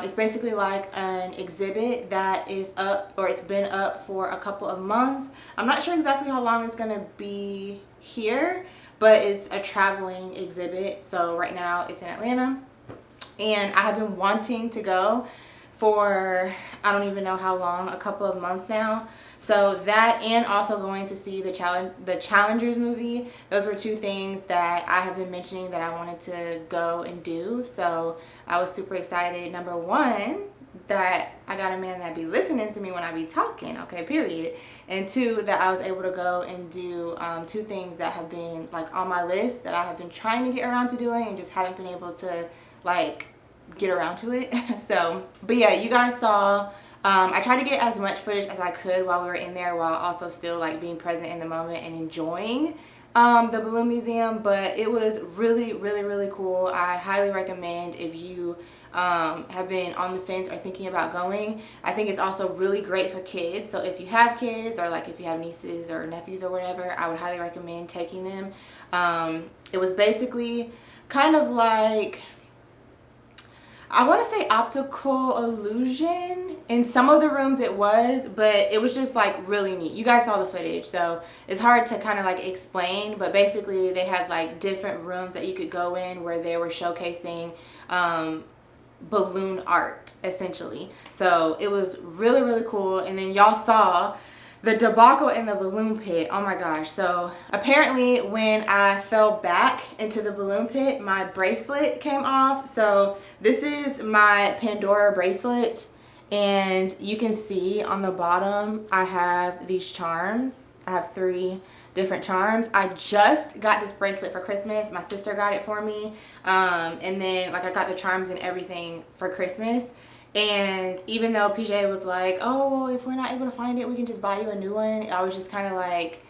It's basically like an exhibit that is up, or it's been up for a couple of months. I'm not sure exactly how long it's going to be here, but it's a traveling exhibit. So right now it's in Atlanta, and I have been wanting to go for I don't even know how long, a couple of months now. So that, and also going to see the Challengers movie, those were two things that I have been mentioning that I wanted to go and do. So I was super excited. Number one, that I got a man that be listening to me when I be talking, okay, period. And two, that I was able to go and do two things that have been like on my list that I have been trying to get around to doing and just haven't been able to like get around to it. So, but yeah, you guys saw, I tried to get as much footage as I could while we were in there, while also still like being present in the moment and enjoying the Balloon Museum. But it was really, really, really cool. I highly recommend if you have been on the fence or thinking about going. I think it's also really great for kids. So if you have kids, or like if you have nieces or nephews or whatever, I would highly recommend taking them. It was basically kind of like, I want to say optical illusion. In some of the rooms it was, but it was just like really neat. You guys saw the footage, so it's hard to kind of like explain, but basically they had like different rooms that you could go in where they were showcasing balloon art essentially. So it was really, really cool. And then y'all saw the debacle in the balloon pit. Oh my gosh. So apparently when I fell back into the balloon pit, my bracelet came off. So this is my Pandora bracelet, and you can see on the bottom I have these charms. I have 3 different charms. I just got this bracelet for Christmas. My sister got it for me. And then like I got the charms and everything for Christmas. And even though PJ was like, oh, well, if we're not able to find it, we can just buy you a new one, I was just kind of like,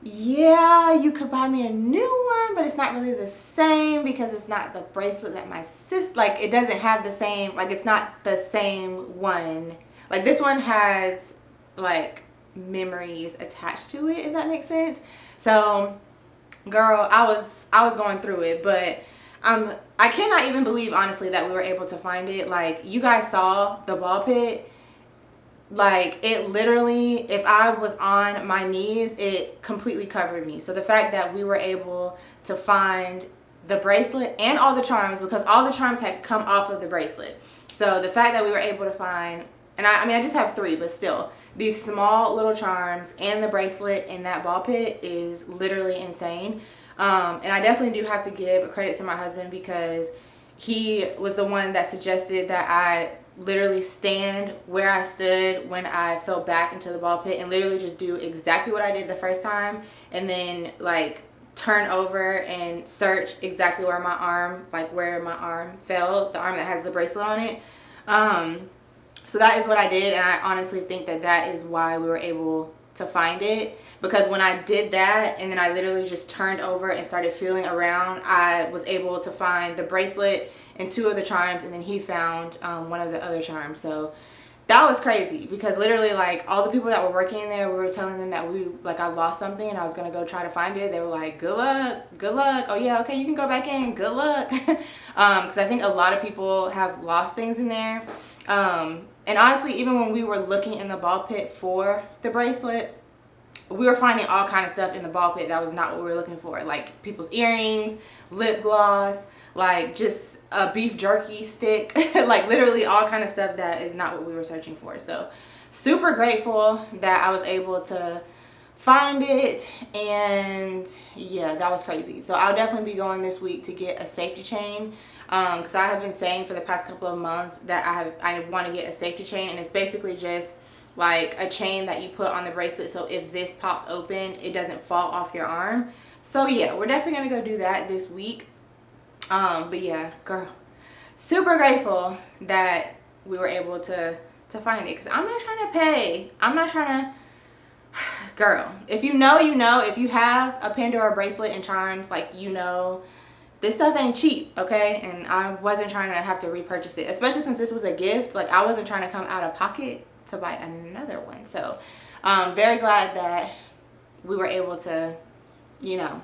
yeah, you could buy me a new one, but it's not really the same because it's not the bracelet that my sister, like it doesn't have the same, like it's not the same one. Like this one has like memories attached to it, if that makes sense. So girl, I was going through it, but I cannot even believe honestly that we were able to find it. Like you guys saw the ball pit, like it literally, if I was on my knees, it completely covered me. So the fact that we were able to find the bracelet and all the charms, because all the charms had come off of the bracelet. So the fact that we were able to find, and I mean I just have 3, but still these small little charms and the bracelet in that ball pit is literally insane. And I definitely do have to give credit to my husband, because he was the one that suggested that I literally stand where I stood when I fell back into the ball pit and literally just do exactly what I did the first time, and then like turn over and search exactly where my arm, like where my arm fell, the arm that has the bracelet on it. So that is what I did, and I honestly think that that is why we were able to find it, because when I did that and then I literally just turned over and started feeling around, I was able to find the bracelet and 2 of the charms, and then he found one of the other charms. So that was crazy, because literally like all the people that were working in there, we were telling them that I lost something and I was gonna go try to find it. They were like, good luck. Oh yeah, okay, you can go back in, good luck. Because I think a lot of people have lost things in there. And honestly, even when we were looking in the ball pit for the bracelet, we were finding all kind of stuff in the ball pit that was not what we were looking for. Like people's earrings, lip gloss, like just a beef jerky stick, like literally all kind of stuff that is not what we were searching for. So super grateful that I was able to find it, and yeah, that was crazy. So I'll definitely be going this week to get a safety chain, because I have been saying for the past couple of months that I want to get a safety chain, and it's basically just like a chain that you put on the bracelet, so if this pops open, it doesn't fall off your arm. So yeah, we're definitely gonna go do that this week. But yeah, girl, super grateful that we were able to find it, because I'm not trying to pay. I'm not trying to, girl, if you know, you know. If you have a Pandora bracelet and charms, like, you know, this stuff ain't cheap, okay? And I wasn't trying to have to repurchase it, especially since this was a gift. Like, I wasn't trying to come out of pocket to buy another one. So very glad that we were able to, you know,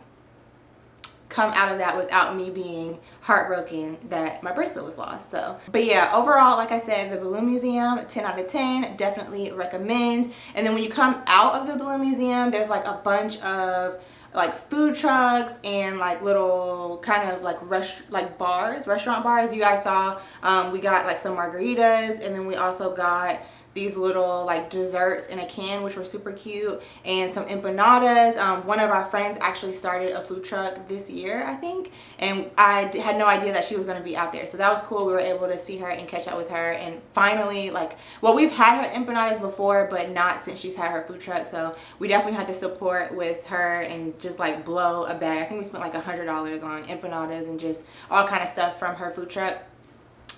come out of that without me being heartbroken that my bracelet was lost. So, but yeah, overall, like I said, the Balloon Museum, 10 out of 10, definitely recommend. And then when you come out of the Balloon Museum, there's like a bunch of like food trucks and like little kind of like restaurant bars. You guys saw we got like some margaritas, and then we also got these little like desserts in a can, which were super cute, and some empanadas. One of our friends actually started a food truck this year, I think, and I had no idea that she was going to be out there, so that was cool. We were able to see her and catch up with her, and finally, like, well, we've had her empanadas before, but not since she's had her food truck, so we definitely had to support with her and just like blow a bag. I think we spent like $100 on empanadas and just all kind of stuff from her food truck.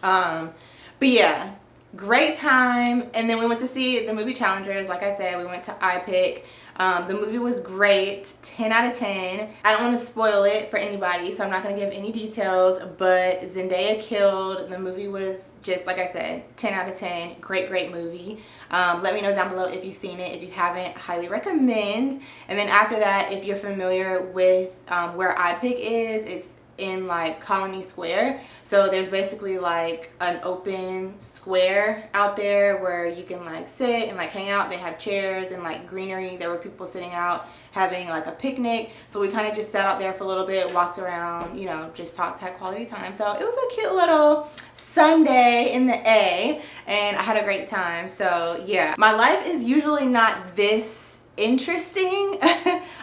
But yeah, great time. And then we went to see the movie Challengers. Like I said, we went to iPic. The movie was great, 10 out of 10. I don't want to spoil it for anybody, so I'm not going to give any details, but Zendaya killed. The movie was just, like I said, 10 out of 10. Great, great movie. Let me know down below if you've seen it. If you haven't, highly recommend. And then after that, if you're familiar with where iPic is, it's in like Colony Square. So there's basically like an open square out there where you can like sit and like hang out. They have chairs and like greenery. There were people sitting out having like a picnic. So we kind of just sat out there for a little bit, walked around, you know, just talked, had quality time. So it was a cute little Sunday in the A, and I had a great time. So yeah, my life is usually not this interesting.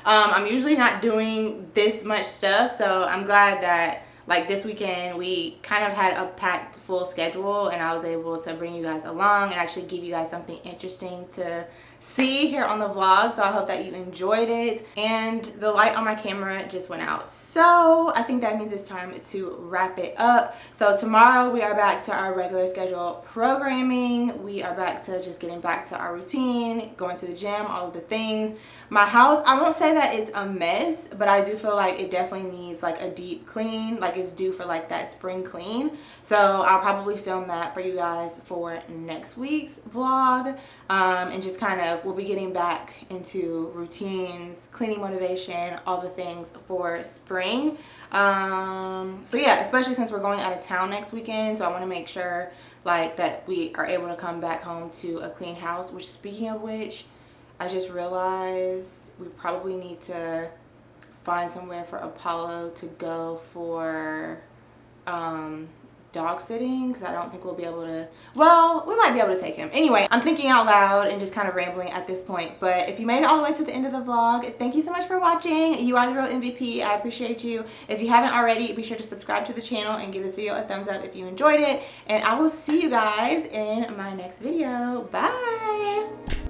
I'm usually not doing this much stuff, so I'm glad that like this weekend we kind of had a packed full schedule, and I was able to bring you guys along and actually give you guys something interesting to see here on the vlog. So I hope that you enjoyed it. And the light on my camera just went out, so I think that means it's time to wrap it up. So tomorrow we are back to our regular schedule programming. We are back to just getting back to our routine, going to the gym, all of the things. My house, I won't say that it's a mess, but I do feel like it definitely needs like a deep clean, like it's due for like that spring clean. So I'll probably film that for you guys for next week's vlog, and just kind of, we'll be getting back into routines, cleaning motivation, all the things for spring. So yeah, especially since we're going out of town next weekend, so I want to make sure like that we are able to come back home to a clean house. Which, speaking of which, I just realized we probably need to find somewhere for Apollo to go for dog sitting, because I don't think we'll be able to, well, we might be able to take him. Anyway, I'm thinking out loud and just kind of rambling at this point, but if you made it all the way to the end of the vlog, thank you so much for watching. You are the real MVP. I appreciate you. If you haven't already, be sure to subscribe to the channel and give this video a thumbs up if you enjoyed it, and I will see you guys in my next video. Bye.